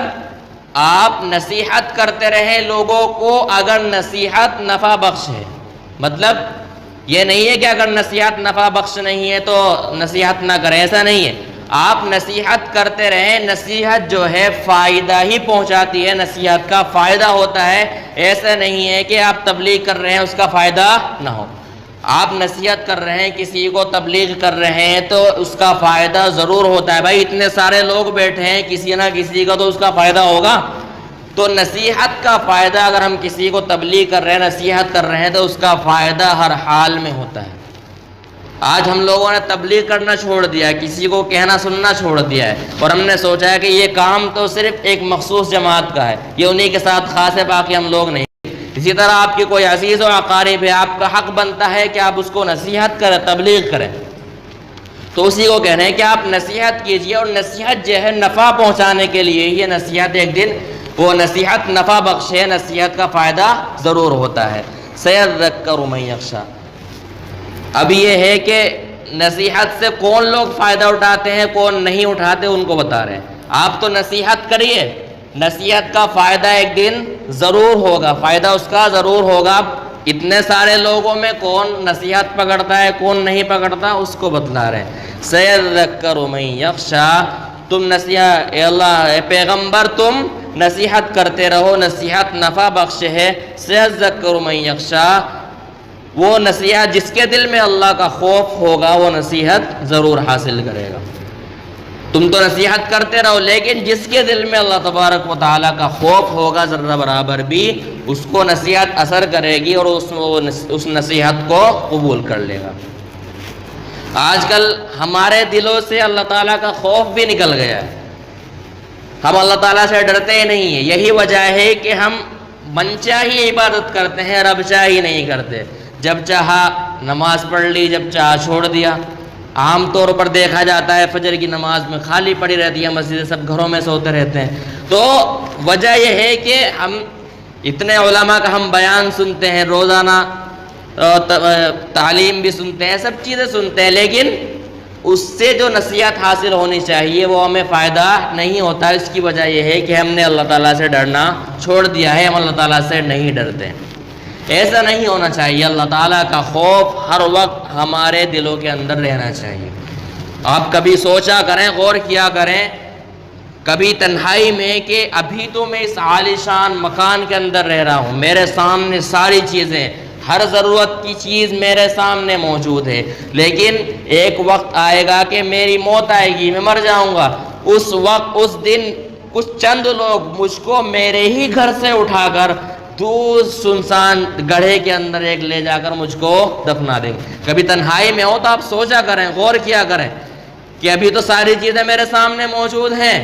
Speaker 1: آپ نصیحت کرتے رہیں لوگوں کو اگر نصیحت نفع بخش ہے۔ مطلب یہ نہیں ہے کہ اگر نصیحت نفع بخش نہیں ہے تو نصیحت نہ کریں، ایسا نہیں ہے۔ آپ نصیحت کرتے رہیں، نصیحت جو ہے فائدہ ہی پہنچاتی ہے، نصیحت کا فائدہ ہوتا ہے، ایسا نہیں ہے کہ آپ تبلیغ کر رہے ہیں اس کا فائدہ نہ ہو۔ آپ نصیحت کر رہے ہیں، کسی کو تبلیغ کر رہے ہیں تو اس کا فائدہ ضرور ہوتا ہے۔ بھائی اتنے سارے لوگ بیٹھے ہیں، کسی نہ کسی کا تو اس کا فائدہ ہوگا۔ تو نصیحت کا فائدہ، اگر ہم کسی کو تبلیغ کر رہے ہیں، نصیحت کر رہے ہیں تو اس کا فائدہ ہر حال میں ہوتا ہے۔ آج ہم لوگوں نے تبلیغ کرنا چھوڑ دیا ہے، کسی کو کہنا سننا چھوڑ دیا ہے، اور ہم نے سوچا ہے کہ یہ کام تو صرف ایک مخصوص جماعت کا ہے، یہ انہی کے ساتھ خاص ہے، باقی ہم لوگ نہیں۔ اسی طرح آپ کی کوئی عزیز و اقارب ہے، آپ کا حق بنتا ہے کہ آپ اس کو نصیحت کریں، تبلیغ کریں، تو اسی کو کہہ رہے ہیں کہ آپ نصیحت کیجئے، اور نصیحت جو ہے نفع پہنچانے کے لیے، یہ نصیحت ایک دن وہ نصیحت نفع بخش ہے، نصیحت کا فائدہ ضرور ہوتا ہے۔ سَيَذَّكَّرُ مَن يَخْشَىٰ، اب یہ ہے کہ نصیحت سے کون لوگ فائدہ اٹھاتے ہیں، کون نہیں اٹھاتے، ان کو بتا رہے ہیں۔ آپ تو نصیحت کریے، نصیحت کا فائدہ ایک دن ضرور ہوگا، فائدہ اس کا ضرور ہوگا۔ اتنے سارے لوگوں میں کون نصیحت پکڑتا ہے، کون نہیں پکڑتا، اس کو بتلا رہے ہیں۔ سَيَذَّكَّرُ مَن يَخْشَىٰ، تم نصیحت، اے اللہ، اے پیغمبر تم نصیحت کرتے رہو، نصیحت نفع بخش ہے۔ سَيَذَّكَّرُ مَن يَخْشَىٰ، وہ نصیحت جس کے دل میں اللہ کا خوف ہوگا وہ نصیحت ضرور حاصل کرے گا۔ تم تو نصیحت کرتے رہو، لیکن جس کے دل میں اللہ تبارک و تعالیٰ کا خوف ہوگا ذرہ برابر بھی، اس کو نصیحت اثر کرے گی اور اس نصیحت کو قبول کر لے گا۔ آج کل ہمارے دلوں سے اللہ تعالیٰ کا خوف بھی نکل گیا ہے، ہم اللہ تعالیٰ سے ڈرتے ہی نہیں ہیں۔ یہی وجہ ہے کہ ہم من چاہی عبادت کرتے ہیں، رب چاہی نہیں کرتے۔ جب چاہا نماز پڑھ لی، جب چاہا چھوڑ دیا۔ عام طور پر دیکھا جاتا ہے فجر کی نماز میں خالی پڑی رہتی ہے مسجد، سب گھروں میں سوتے رہتے ہیں۔ تو وجہ یہ ہے کہ ہم اتنے علماء کا ہم بیان سنتے ہیں، روزانہ تعلیم بھی سنتے ہیں، سب چیزیں سنتے ہیں، لیکن اس سے جو نصیحت حاصل ہونی چاہیے وہ ہمیں فائدہ نہیں ہوتا۔ اس کی وجہ یہ ہے کہ ہم نے اللہ تعالیٰ سے ڈرنا چھوڑ دیا ہے، ہم اللہ تعالیٰ سے نہیں ڈرتے۔ ایسا نہیں ہونا چاہیے، اللہ تعالیٰ کا خوف ہر وقت ہمارے دلوں کے اندر رہنا چاہیے۔ آپ کبھی سوچا کریں، غور کیا کریں کبھی تنہائی میں کہ ابھی تو میں اس عالیشان مکان کے اندر رہ رہا ہوں، میرے سامنے ساری چیزیں، ہر ضرورت کی چیز میرے سامنے موجود ہے، لیکن ایک وقت آئے گا کہ میری موت آئے گی، میں مر جاؤں گا۔ اس وقت، اس دن کچھ چند لوگ مجھ کو میرے ہی گھر سے اٹھا کر دور سنسان گڑھے کے اندر ایک لے جا کر مجھ کو دفنا دیں گے۔ کبھی تنہائی میں ہو تو آپ سوچا کریں، غور کیا کریں کہ ابھی تو ساری چیزیں میرے سامنے موجود ہیں،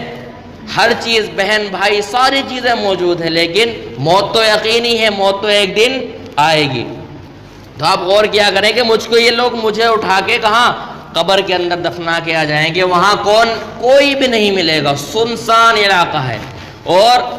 Speaker 1: ہر چیز، بہن بھائی، ساری چیزیں موجود ہیں، لیکن موت تو یقینی ہے، موت تو ایک دن آئے گی۔ تو آپ غور کیا کریں کہ مجھ کو یہ لوگ مجھے اٹھا کے کہاں قبر کے اندر دفنا کے آ جائیں گے، وہاں کوئی بھی نہیں ملے گا، سنسان علاقہ ہے، اور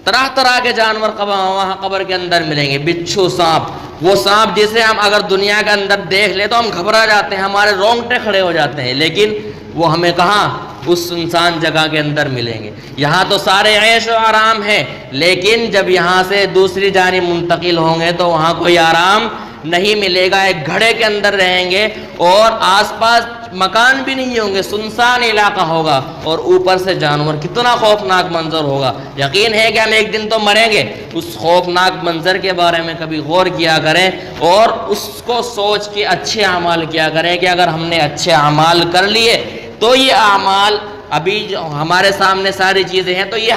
Speaker 1: طرح طرح کے جانور وہاں قبر کے اندر ملیں گے، بچھو، سانپ، وہ سانپ جسے ہم اگر دنیا کے اندر دیکھ لیں تو ہم گھبرا جاتے ہیں، ہمارے رونگٹے کھڑے ہو جاتے ہیں، لیکن وہ ہمیں کہاں، اس سنسان جگہ کے اندر ملیں گے۔ یہاں تو سارے عیش و آرام ہے، لیکن جب یہاں سے دوسری جانب منتقل ہوں گے تو وہاں کوئی آرام نہیں ملے گا، ایک گھڑے کے اندر رہیں گے، اور آس پاس مکان بھی نہیں ہوں گے، سنسان علاقہ ہوگا، اور اوپر سے جانور، کتنا خوفناک منظر ہوگا۔ یقین ہے کہ ہم ایک دن تو مریں گے، اس خوفناک منظر کے بارے میں کبھی غور کیا کریں اور اس کو سوچ کے اچھے اعمال کیا کریں کہ اگر ہم نے اچھے اعمال کر لیے تو یہ اعمال، ابھی جو ہمارے سامنے ساری چیزیں ہیں، تو یہ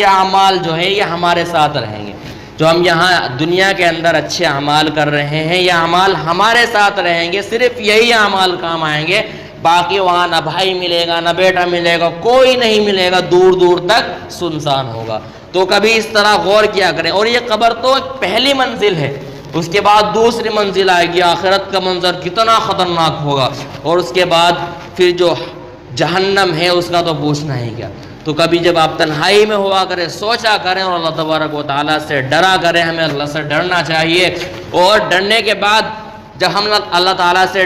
Speaker 1: اعمال جو ہیں یہ ہمارے ساتھ رہیں گے۔ جو ہم یہاں دنیا کے اندر اچھے اعمال کر رہے ہیں، یہ اعمال ہمارے ساتھ رہیں گے، صرف یہی اعمال کام آئیں گے، باقی وہاں نہ بھائی ملے گا، نہ بیٹا ملے گا، کوئی نہیں ملے گا، دور دور تک سنسان ہوگا۔ تو کبھی اس طرح غور کیا کریں۔ اور یہ قبر تو پہلی منزل ہے، اس کے بعد دوسری منزل آئے گی، آخرت کا منظر کتنا خطرناک ہوگا، اور اس کے بعد پھر جو جہنم ہے اس کا تو پوچھنا ہی کیا۔ تو کبھی جب آپ تنہائی میں ہوا کریں، سوچا کریں اور اللہ تبارک و تعالیٰ سے ڈرا کریں، ہمیں اللہ سے ڈرنا چاہیے۔ اور ڈرنے کے بعد جب ہم اللہ تعالیٰ سے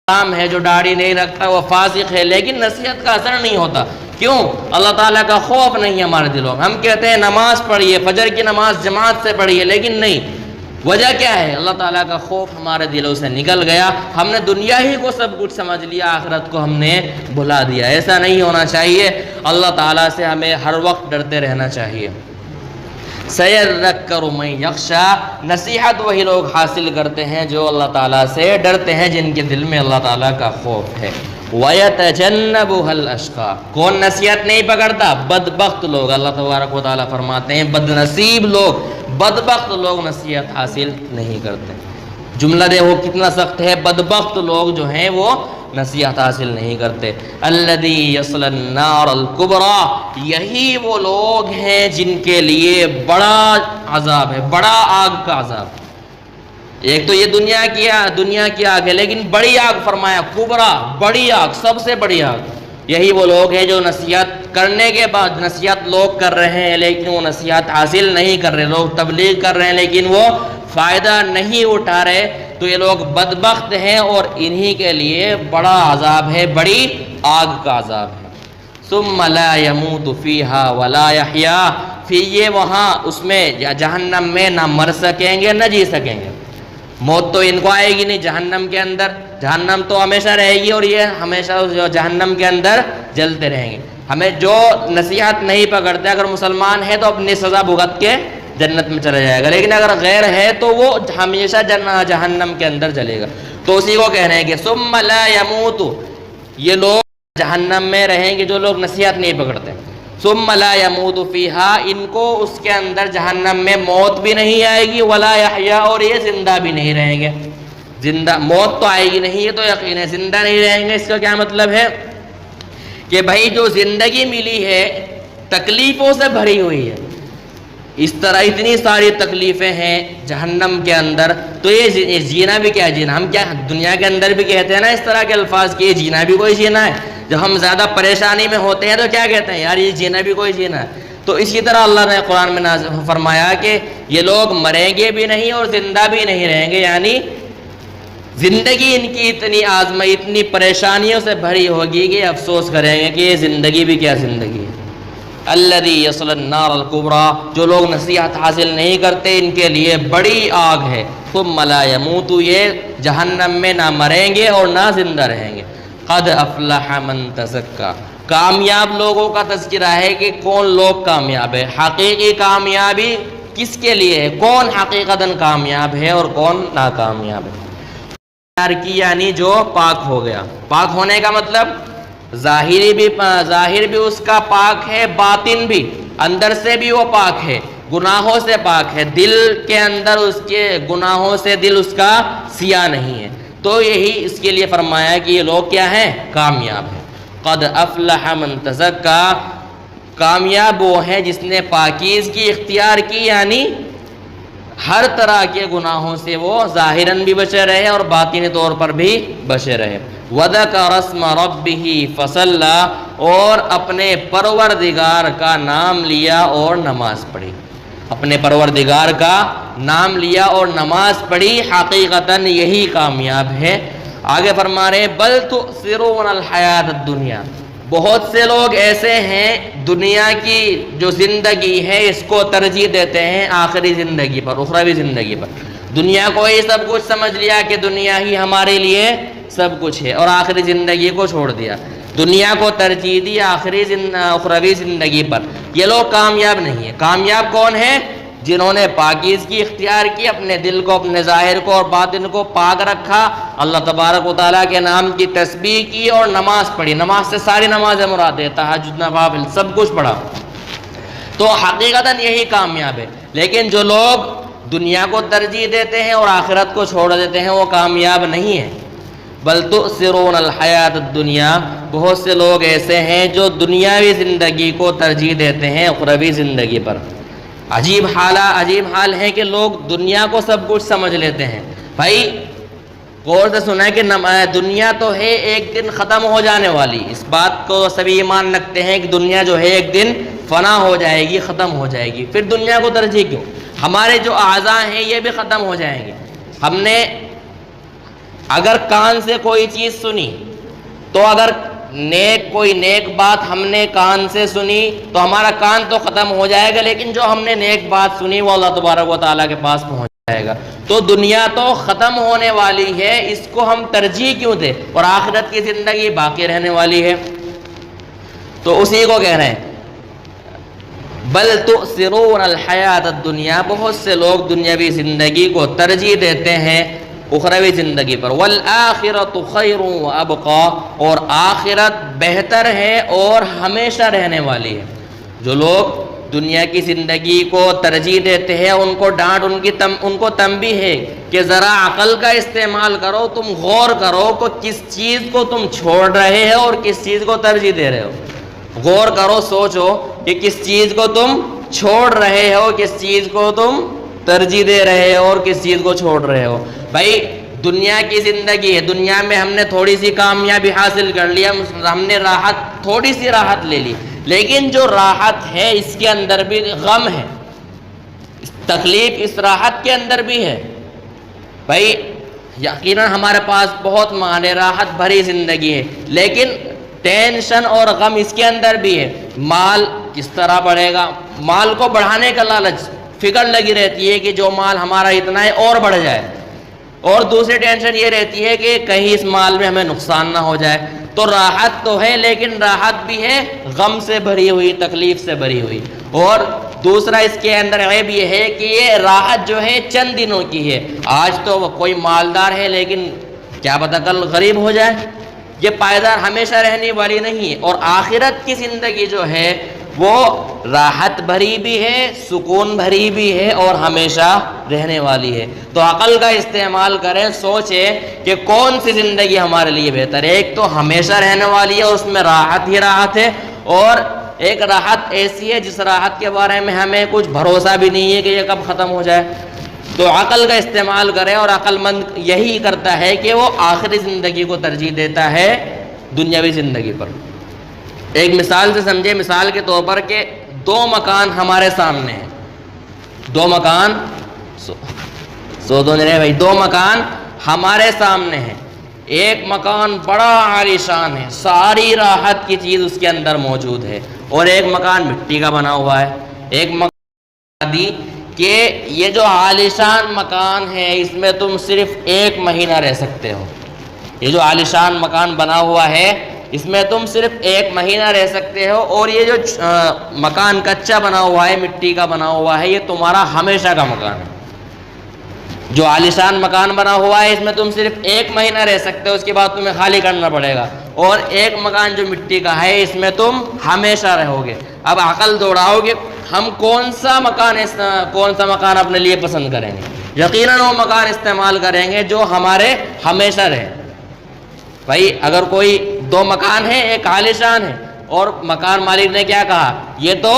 Speaker 1: کام ہے، جو داڑھی نہیں رکھتا وہ فاسق ہے، لیکن نصیحت کا اثر نہیں ہوتا، کیوں؟ اللہ تعالیٰ کا خوف نہیں ہے ہمارے دلوں میں۔ ہم کہتے ہیں نماز پڑھیے، فجر کی نماز جماعت سے پڑھیے، لیکن نہیں، وجہ کیا ہے؟ اللہ تعالیٰ کا خوف ہمارے دلوں سے نکل گیا، ہم نے دنیا ہی کو سب کچھ سمجھ لیا، آخرت کو ہم نے بھلا دیا۔ ایسا نہیں ہونا چاہیے، اللہ تعالیٰ سے ہمیں ہر وقت ڈرتے رہنا چاہیے۔ سَيَذَّكَّرُ مَن يَخْشَىٰ، نصیحت وہی لوگ حاصل کرتے ہیں جو اللہ تعالیٰ سے ڈرتے ہیں، جن کے دل میں اللہ تعالیٰ کا خوف ہے۔ وَيَتَجَنَّبُهَا الْأَشْقَىٰ، کون نصیحت نہیں پکڑتا؟ بدبخت لوگ۔ اللہ تبارک و تعالیٰ فرماتے ہیں بد نصیب لوگ، بدبخت لوگ نصیحت حاصل نہیں کرتے۔ جملہ دیکھو کتنا سخت ہے، بدبخت لوگ جو ہیں وہ نصیحت حاصل نہیں کرتے۔ الذی یصلی النار الکبریٰ، یہی وہ لوگ ہیں جن کے لیے بڑا عذاب ہے، بڑا آگ کا عذاب۔ ایک تو یہ دنیا کی آگ ہے، لیکن بڑی آگ فرمایا، کبریٰ، بڑی آگ، سب سے بڑی آگ۔ یہی وہ لوگ ہیں جو نصیحت کرنے کے بعد، نصیحت لوگ کر رہے ہیں لیکن وہ نصیحت حاصل نہیں کر رہے، لوگ تبلیغ کر رہے ہیں لیکن وہ فائدہ نہیں اٹھا رہے، تو یہ لوگ بدبخت ہیں اور انہی کے لیے بڑا عذاب ہے، بڑی آگ کا عذاب ہے۔ ثم لا يموت فيها ولا يحيا، پھر یہ وہاں اس میں جہنم میں نہ مر سکیں گے نہ جی سکیں گے۔ موت تو ان کو آئے گی نہیں جہنم کے اندر، جہنم تو ہمیشہ رہے گی اور یہ ہمیشہ جہنم کے اندر جلتے رہیں گے۔ ہمیں جو نصیحت نہیں پکڑتے، اگر مسلمان ہے تو اپنی سزا بھگت کے جنت میں چلا جائے گا، لیکن اگر غیر ہے تو وہ ہمیشہ جہنم کے اندر جلے گا۔ تو اسی کو کہہ رہے ہیں کہ ثم لا يموت، یہ لوگ جہنم میں رہیں گے جو لوگ نصیحت نہیں پکڑتے۔ ثم لا يموت فيها، ان کو اس کے اندر جہنم میں موت بھی نہیں آئے گی، ولا يحيا، اور یہ زندہ بھی نہیں رہیں گے۔ زندہ موت تو آئے گی نہیں، یہ تو یقین ہے، زندہ نہیں رہیں گے۔ اس کا کیا مطلب ہے کہ بھائی جو زندگی ملی ہے تکلیفوں سے بھری ہوئی ہے، اس طرح اتنی ساری تکلیفیں ہیں جہنم کے اندر، تو یہ جینا بھی کیا جینا؟ ہم کیا دنیا کے اندر بھی کہتے ہیں نا اس طرح کے الفاظ کہ یہ جینا بھی کوئی جینا ہے، جب ہم زیادہ پریشانی میں ہوتے ہیں تو کیا کہتے ہیں؟ یار یہ جینا بھی کوئی جینا ہے۔ تو اسی طرح اللہ نے قرآن میں فرمایا کہ یہ لوگ مریں گے بھی نہیں اور زندہ بھی نہیں رہیں گے، یعنی زندگی ان کی اتنی آزمائی، اتنی پریشانیوں سے بھری ہوگی کہ افسوس کریں گے کہ یہ زندگی بھی کیا زندگی ہے۔ الذی یصلی النار الکبریٰ، جو لوگ نصیحت حاصل نہیں کرتے ان کے لیے بڑی آگ ہے۔ ثم لا يموت، یہ جہنم میں نہ مریں گے اور نہ زندہ رہیں گے۔ قد افلح من تزکیٰ، کامیاب لوگوں کا تذکرہ ہے کہ کون لوگ کامیاب ہے، حقیقی کامیابی کس کے لیے ہے، کون حقیقتاً کامیاب ہے اور کون ناکامیاب ہے۔ کی یعنی جو پاک ہو گیا، پاک ہونے کا مطلب ظاہر بھی اس کا پاک ہے، باطن بھی، اندر سے بھی وہ پاک ہے، گناہوں سے پاک ہے، دل کے اندر اس کے گناہوں سے دل اس کا سیاہ نہیں ہے۔ تو یہی اس کے لیے فرمایا کہ یہ لوگ کیا ہیں؟ کامیاب ہیں۔ قد افلح من تزکیٰ، کامیاب وہ ہے جس نے پاکیزگی اختیار کی، یعنی ہر طرح کے گناہوں سے وہ ظاہراً بھی بچے رہے اور باطنی طور پر بھی بچے رہے۔ وَذَكَرَ اسْمَ رَبِّهِ فَصَلَّىٰ، اور اپنے پروردگار کا نام لیا اور نماز پڑھی، اپنے پروردگار کا نام لیا اور نماز پڑھی، حقیقتاً یہی کامیاب ہے۔ آگے فرما رہے ہیں بل تؤثرون الحیات الدنیا، بہت سے لوگ ایسے ہیں دنیا کی جو زندگی ہے اس کو ترجیح دیتے ہیں آخری زندگی پر، اخروی زندگی پر۔ دنیا کو ہی سب کچھ سمجھ لیا کہ دنیا ہی ہمارے لیے سب کچھ ہے اور آخری زندگی کو چھوڑ دیا، دنیا کو ترجیح دی اخروی زندگی پر، یہ لوگ کامیاب نہیں ہیں۔ کامیاب کون ہے؟ جنہوں نے پاکیزگی اختیار کی، اپنے دل کو، اپنے ظاہر کو اور باطن کو پاک رکھا، اللہ تبارک و تعالیٰ کے نام کی تسبیح کی اور نماز پڑھی۔ نماز سے ساری نمازیں مراد ہے، تہجد، نوافل سب کچھ پڑھا، تو حقیقتاً یہی کامیاب ہے۔ لیکن جو لوگ دنیا کو ترجیح دیتے ہیں اور آخرت کو چھوڑ دیتے ہیں وہ کامیاب نہیں ہیں۔ بل تؤثرون الحیات الدنیا، بہت سے لوگ ایسے ہیں جو دنیاوی زندگی کو ترجیح دیتے ہیں اخروی زندگی پر۔ عجیب حال ہے کہ لوگ دنیا کو سب کچھ سمجھ لیتے ہیں۔ بھائی غور سے سنا ہے کہ دنیا تو ہے ایک دن ختم ہو جانے والی، اس بات کو سبھی ایمان رکھتے ہیں کہ دنیا جو ہے ایک دن فنا ہو جائے گی، ختم ہو جائے گی، پھر دنیا کو ترجیح کیوں؟ ہمارے جو اعضاء ہیں یہ بھی ختم ہو جائیں گے۔ ہم نے اگر کان سے کوئی چیز سنی تو اگر کوئی نیک بات ہم نے کان سے سنی تو ہمارا کان تو ختم ہو جائے گا، لیکن جو ہم نے نیک بات سنی وہ اللہ تبارک و تعالیٰ کے پاس پہنچ جائے گا۔ تو دنیا تو ختم ہونے والی ہے، اس کو ہم ترجیح کیوں دیں؟ اور آخرت کی زندگی باقی رہنے والی ہے۔ تو اسی کو کہہ رہے ہیں بل تؤثرون الحیات الدنیا، بہت سے لوگ دنیاوی زندگی کو ترجیح دیتے ہیں اخروی زندگی پر۔ والآخرۃ خیر وابقی، اور آخرت بہتر ہے اور ہمیشہ رہنے والی ہے۔ جو لوگ دنیا کی زندگی کو ترجیح دیتے ہیں ان کو ڈانٹ، ان کو تنبیہ ہے کہ ذرا عقل کا استعمال کرو، تم غور کرو کہ کس چیز کو تم چھوڑ رہے ہو اور کس چیز کو ترجیح دے رہے ہو۔ غور کرو، سوچو کہ کس چیز کو تم چھوڑ رہے ہو، کس چیز کو تم ترجیح دے رہے ہو اور کس چیز کو چھوڑ رہے ہو۔ بھائی دنیا کی زندگی ہے، دنیا میں ہم نے تھوڑی سی کامیابی حاصل کر لی، ہم نے تھوڑی سی راحت لے لی، لیکن جو راحت ہے اس کے اندر بھی غم ہے، تکلیف اس راحت کے اندر بھی ہے۔ بھائی یقیناً ہمارے پاس بہت مال ہے، راحت بھری زندگی ہے، لیکن ٹینشن اور غم اس کے اندر بھی ہے۔ مال کس طرح بڑھے گا، مال کو بڑھانے کا لالچ، فکر لگی رہتی ہے کہ جو مال ہمارا اتنا ہے اور بڑھ جائے، اور دوسری ٹینشن یہ رہتی ہے کہ کہیں اس مال میں ہمیں نقصان نہ ہو جائے۔ تو راحت تو ہے لیکن راحت بھی ہے غم سے بھری ہوئی، تکلیف سے بھری ہوئی۔ اور دوسرا اس کے اندر عیب یہ ہے کہ یہ راحت جو ہے چند دنوں کی ہے، آج تو وہ کوئی مالدار ہے لیکن کیا پتہ کل غریب ہو جائے، یہ پائیدار ہمیشہ رہنے والی نہیں ہے۔ اور آخرت کی زندگی جو ہے وہ راحت بھری بھی ہے، سکون بھری بھی ہے اور ہمیشہ رہنے والی ہے۔ تو عقل کا استعمال کریں، سوچیں کہ کون سی زندگی ہمارے لیے بہتر ہے۔ ایک تو ہمیشہ رہنے والی ہے، اس میں راحت ہی راحت ہے، اور ایک راحت ایسی ہے جس راحت کے بارے میں ہمیں کچھ بھروسہ بھی نہیں ہے کہ یہ کب ختم ہو جائے۔ تو عقل کا استعمال کریں، اور عقل مند یہی کرتا ہے کہ وہ آخری زندگی کو ترجیح دیتا ہے دنیاوی زندگی پر۔ ایک مثال سے سمجھے، مثال کے طور پر کہ دو مکان ہمارے سامنے ہیں، دو مکان دو مکان ہمارے سامنے ہیں۔ ایک مکان بڑا عالیشان ہے، ساری راحت کی چیز اس کے اندر موجود ہے، اور ایک مکان مٹی کا بنا ہوا ہے۔ ایک مکان دی کہ یہ جو عالیشان مکان ہے اس میں تم صرف 1 مہینہ رہ سکتے ہو، یہ جو عالیشان مکان بنا ہوا ہے اس میں تم صرف 1 مہینہ رہ سکتے ہو، اور یہ جو مکان کچا بنا ہوا ہے، مٹی کا بنا ہوا ہے، یہ تمہارا ہمیشہ کا مکان ہے۔ جو عالیشان مکان بنا ہوا ہے اس میں تم صرف 1 مہینہ رہ سکتے ہو، اس کے بعد تمہیں خالی کرنا پڑے گا، اور ایک مکان جو مٹی کا ہے اس میں تم ہمیشہ رہو گے۔ اب عقل دوڑاؤ گے ہم کون سا مکان اپنے لیے پسند کریں گے؟ یقیناً وہ مکان استعمال کریں گے جو ہمارے ہمیشہ رہے۔ بھائی اگر کوئی 2 مکان ہیں، ایک عالیشان ہے اور مکان مالک نے کیا کہا، یہ تو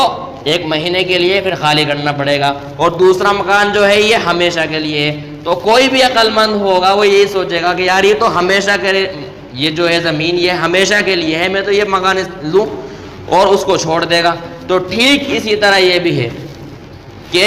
Speaker 1: 1 مہینے کے لیے پھر خالی کرنا پڑے گا، اور دوسرا مکان جو ہے یہ ہمیشہ کے لیے ہے، تو کوئی بھی عقل مند ہوگا وہ یہی سوچے گا کہ یار یہ تو ہمیشہ کے لیے، یہ جو ہے زمین یہ ہمیشہ کے لیے ہے، میں تو یہ مکان لوں، اور اس کو چھوڑ دے گا۔ تو ٹھیک اسی طرح یہ بھی ہے کہ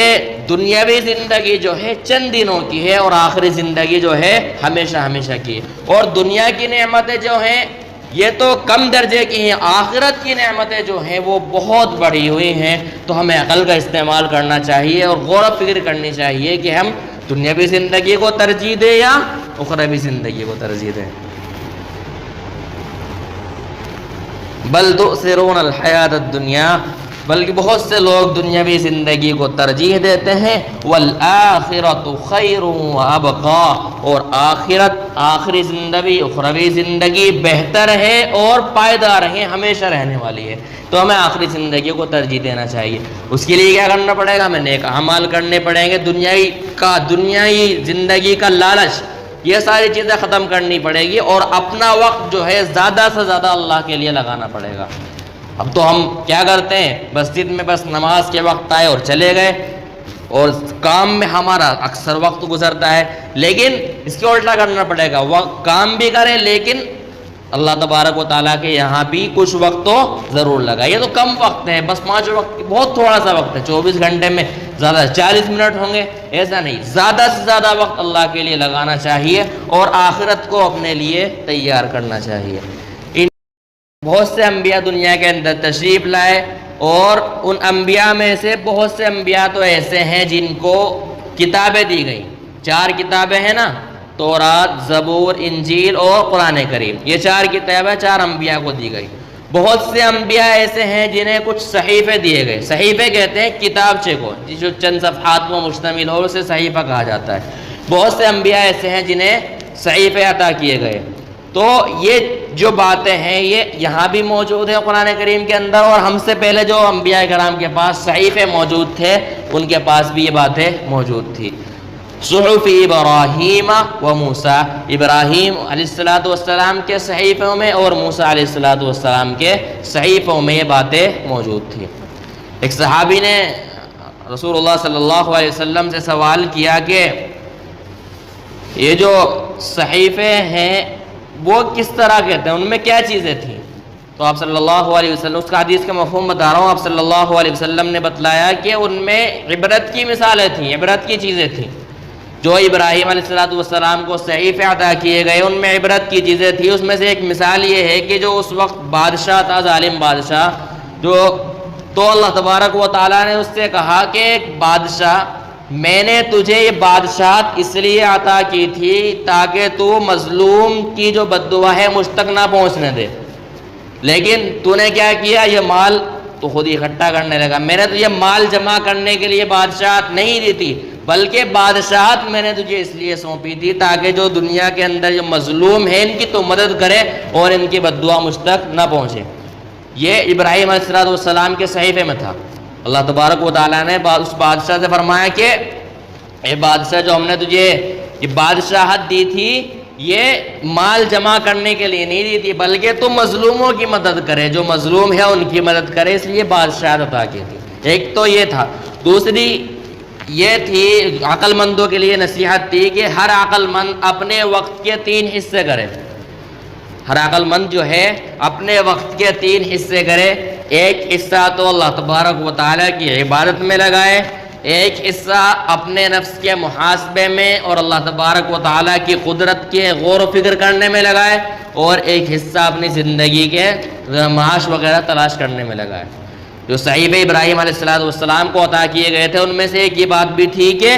Speaker 1: دنیاوی زندگی جو ہے چند دنوں کی ہے اور آخری زندگی جو ہے ہمیشہ ہمیشہ کی ہے۔ اور دنیا کی نعمتیں جو ہیں یہ تو کم درجے کی ہیں، آخرت کی نعمتیں جو ہیں وہ بہت بڑھی ہوئی ہیں۔ تو ہمیں عقل کا استعمال کرنا چاہیے اور غور و فکر کرنی چاہیے کہ ہم دنیاوی زندگی کو ترجیح دیں یا اخروی زندگی کو ترجیح دیں۔ بل تؤثرون الحیات الدنیا، بلکہ بہت سے لوگ دنیاوی زندگی کو ترجیح دیتے ہیں، والآخرۃ خیر وابقیٰ، اور آخرت، آخری زندگی، اخروی زندگی بہتر ہے اور پائیدار ہے، ہمیشہ رہنے والی ہے۔ تو ہمیں آخری زندگی کو ترجیح دینا چاہیے۔ اس کے لیے کیا کرنا پڑے گا؟ ہمیں نیک اعمال کرنے پڑیں گے، دنیائی زندگی کا لالچ، یہ ساری چیزیں ختم کرنی پڑے گی، اور اپنا وقت جو ہے زیادہ سے زیادہ اللہ کے لیے لگانا پڑے گا۔ اب تو ہم کیا کرتے ہیں، مسجد میں بس نماز کے وقت آئے اور چلے گئے، اور کام میں ہمارا اکثر وقت گزرتا ہے، لیکن اس کے الٹا کرنا پڑے گا، وقت کام بھی کریں لیکن اللہ تبارک و تعالیٰ کے یہاں بھی کچھ وقت تو ضرور لگا۔ یہ تو کم وقت ہے، بس 5 وقت بہت تھوڑا سا وقت ہے، 24 گھنٹے میں زیادہ 40 منٹ ہوں گے، ایسا نہیں، زیادہ سے زیادہ وقت اللہ کے لیے لگانا چاہیے اور آخرت کو اپنے لیے تیار کرنا چاہیے۔ بہت سے انبیاء دنیا کے اندر تشریف لائے، اور ان انبیاء میں سے بہت سے انبیاء تو ایسے ہیں جن کو کتابیں دی گئیں، 4 کتابیں ہیں نا، تورات، زبور، انجیل اور قرآن کریم، یہ 4 کتابیں 4 انبیاء کو دی گئی۔ بہت سے انبیاء ایسے ہیں جنہیں کچھ صحیفے دیے گئے، صحیفے کہتے ہیں کتابچے کو، جو چند صفحات پر مشتمل ہو اسے صحیفہ کہا جاتا ہے۔ بہت سے انبیاء ایسے ہیں جنہیں صحیفے عطا کیے گئے۔ تو یہ جو باتیں ہیں یہ یہاں بھی موجود ہیں قرآن کریم کے اندر، اور ہم سے پہلے جو انبیاء کرام کے پاس صحیفے موجود تھے ان کے پاس بھی یہ باتیں موجود تھی۔ صحف ابراہیم و موسیٰ، ابراہیم علیہ السلام کے صحیفوں میں اور موسیٰ علیہ السلام کے صحیفوں میں یہ باتیں موجود تھیں۔ ایک صحابی نے رسول اللہ صلی اللہ علیہ وسلم سے سوال کیا کہ یہ جو صحیفے ہیں وہ کس طرح کہتے ہیں، ان میں کیا چیزیں تھیں؟ تو آپ صلی اللہ علیہ وسلم، اس کا حدیث کا مفہوم بتا رہا ہوں، آپ صلی اللہ علیہ وسلم نے بتلایا کہ ان میں عبرت کی مثالیں تھیں، عبرت کی چیزیں تھیں۔ جو ابراہیم علیہ السلام کو صحیفے عطا کیے گئے ان میں عبرت کی چیزیں تھیں۔ اس میں سے ایک مثال یہ ہے کہ جو اس وقت بادشاہ تھا، ظالم بادشاہ، تو اللہ تبارک و تعالیٰ نے اس سے کہا کہ ایک بادشاہ، میں نے تجھے یہ بادشاہت اس لیے عطا کی تھی تاکہ تو مظلوم کی جو بد دعا ہے مجھ تک نہ پہنچنے دے، لیکن تو نے کیا کیا، یہ مال تو خود ہی اکٹھا کرنے لگا۔ میں نے تجھے مال جمع کرنے کے لیے بادشاہت نہیں دی تھی، بلکہ بادشاہت میں نے تجھے اس لیے سونپی تھی تاکہ جو دنیا کے اندر جو مظلوم ہیں ان کی تو مدد کرے اور ان کی بد دعا مجھ تک نہ پہنچے۔ یہ ابراہیم علیہ السلام کے صحیفے میں تھا۔ اللہ تبارک و تعالیٰ نے اس بادشاہ سے فرمایا کہ اے بادشاہ، جو ہم نے تجھے یہ بادشاہت دی تھی یہ مال جمع کرنے کے لیے نہیں دی تھی، بلکہ تم مظلوموں کی مدد کرے، جو مظلوم ہے ان کی مدد کرے، اس لیے بادشاہت عطا کی تھی۔ ایک تو یہ تھا۔ دوسری یہ تھی، عقل مندوں کے لیے نصیحت تھی کہ ہر عقل مند اپنے وقت کے 3 حصے کرے۔ ہر عقل مند جو ہے اپنے وقت کے 3 حصے کرے۔ ایک حصہ تو اللہ تبارک و تعالیٰ کی عبادت میں لگائے، ایک حصہ اپنے نفس کے محاسبے میں اور اللہ تبارک و تعالیٰ کی قدرت کے غور و فکر کرنے میں لگائے، اور ایک حصہ اپنی زندگی کے معاش وغیرہ تلاش کرنے میں لگائے۔ جو صحیفے ابراہیم علیہ السلام کو عطا کیے گئے تھے ان میں سے ایک یہ بات بھی تھی کہ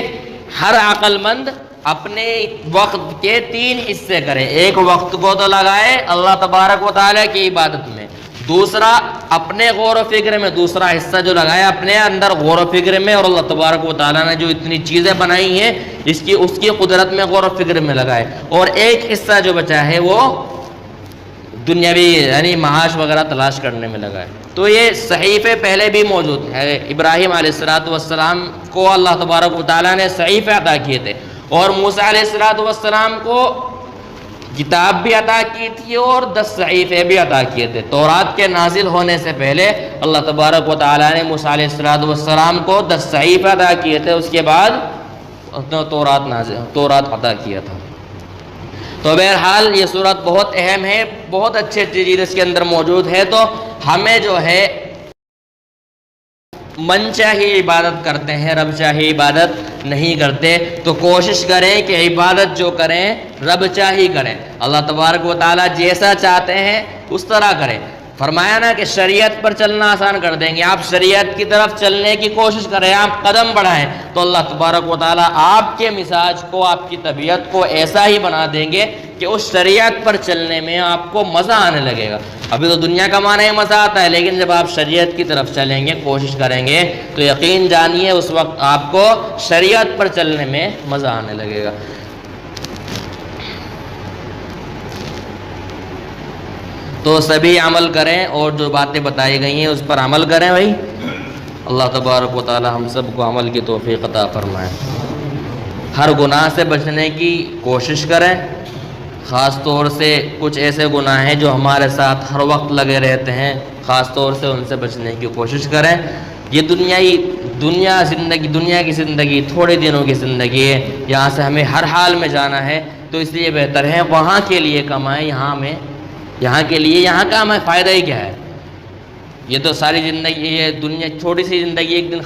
Speaker 1: ہر عقل مند اپنے وقت کے 3 حصے کرے۔ ایک وقت کو تو لگائے اللہ تبارک و تعالیٰ کی عبادت میں، دوسرا اپنے غور و فکر میں، دوسرا حصہ جو لگایا اپنے اندر غور و فکر میں، اور اللہ تبارک و تعالیٰ نے جو اتنی چیزیں بنائی ہیں اس کی قدرت میں غور و فکر میں لگائے، اور ایک حصہ جو بچا ہے وہ دنیاوی یعنی معاش وغیرہ تلاش کرنے میں لگائے۔ تو یہ صحیفے پہلے بھی موجود ہے۔ ابراہیم علیہ السلام کو اللہ تبارک و تعالیٰ نے صحیفے عطا کیے تھے، اور موسیٰ علیہ السلام کو کتاب بھی عطا کی تھی اور 10 صحیفے بھی عطا کیے تھے۔ تورات کے نازل ہونے سے پہلے اللہ تبارک و تعالیٰ نے موسیٰ علیہ السلام کو 10 صحیفے عطا کیے تھے، اس کے بعد تورات عطا کیا تھا۔ تو بہرحال یہ صورت بہت اہم ہے، بہت اچھے چیز اس کے اندر موجود ہے۔ تو ہمیں جو ہے من چاہی عبادت کرتے ہیں، رب چاہی عبادت نہیں کرتے، تو کوشش کریں کہ عبادت جو کریں رب چاہی کریں، اللہ تبارک و تعالیٰ جیسا چاہتے ہیں اس طرح کریں۔ فرمایا نا کہ شریعت پر چلنا آسان کر دیں گے. آپ شریعت کی طرف چلنے کی کوشش کریں, آپ قدم بڑھائیں تو اللہ تبارک و تعالیٰ آپ کے مزاج کو, آپ کی طبیعت کو ایسا ہی بنا دیں گے کہ اس شریعت پر چلنے میں آپ کو مزہ آنے لگے گا. ابھی تو دنیا کمانے میں مزہ آتا ہے, لیکن جب آپ شریعت کی طرف چلیں گے, کوشش کریں گے, تو یقین جانیے اس وقت آپ کو شریعت پر چلنے میں مزہ آنے لگے گا. تو سبھی عمل کریں, اور جو باتیں بتائی گئی ہیں اس پر عمل کریں بھائی. اللہ تبارک و تعالی ہم سب کو عمل کی توفیق عطا فرمائے. ہر گناہ سے بچنے کی کوشش کریں, خاص طور سے کچھ ایسے گناہ ہیں جو ہمارے ساتھ ہر وقت لگے رہتے ہیں, خاص طور سے ان سے بچنے کی کوشش کریں. یہ دنیا کی زندگی تھوڑے دنوں کی زندگی ہے, یہاں سے ہمیں ہر حال میں جانا ہے, تو اس لیے بہتر ہے وہاں کے لیے کمائیں, یہاں کے لیے یہاں کا ہمیں فائدہ ہی کیا ہے. یہ تو ساری زندگی, یہ دنیا چھوٹی سی زندگی ایک دن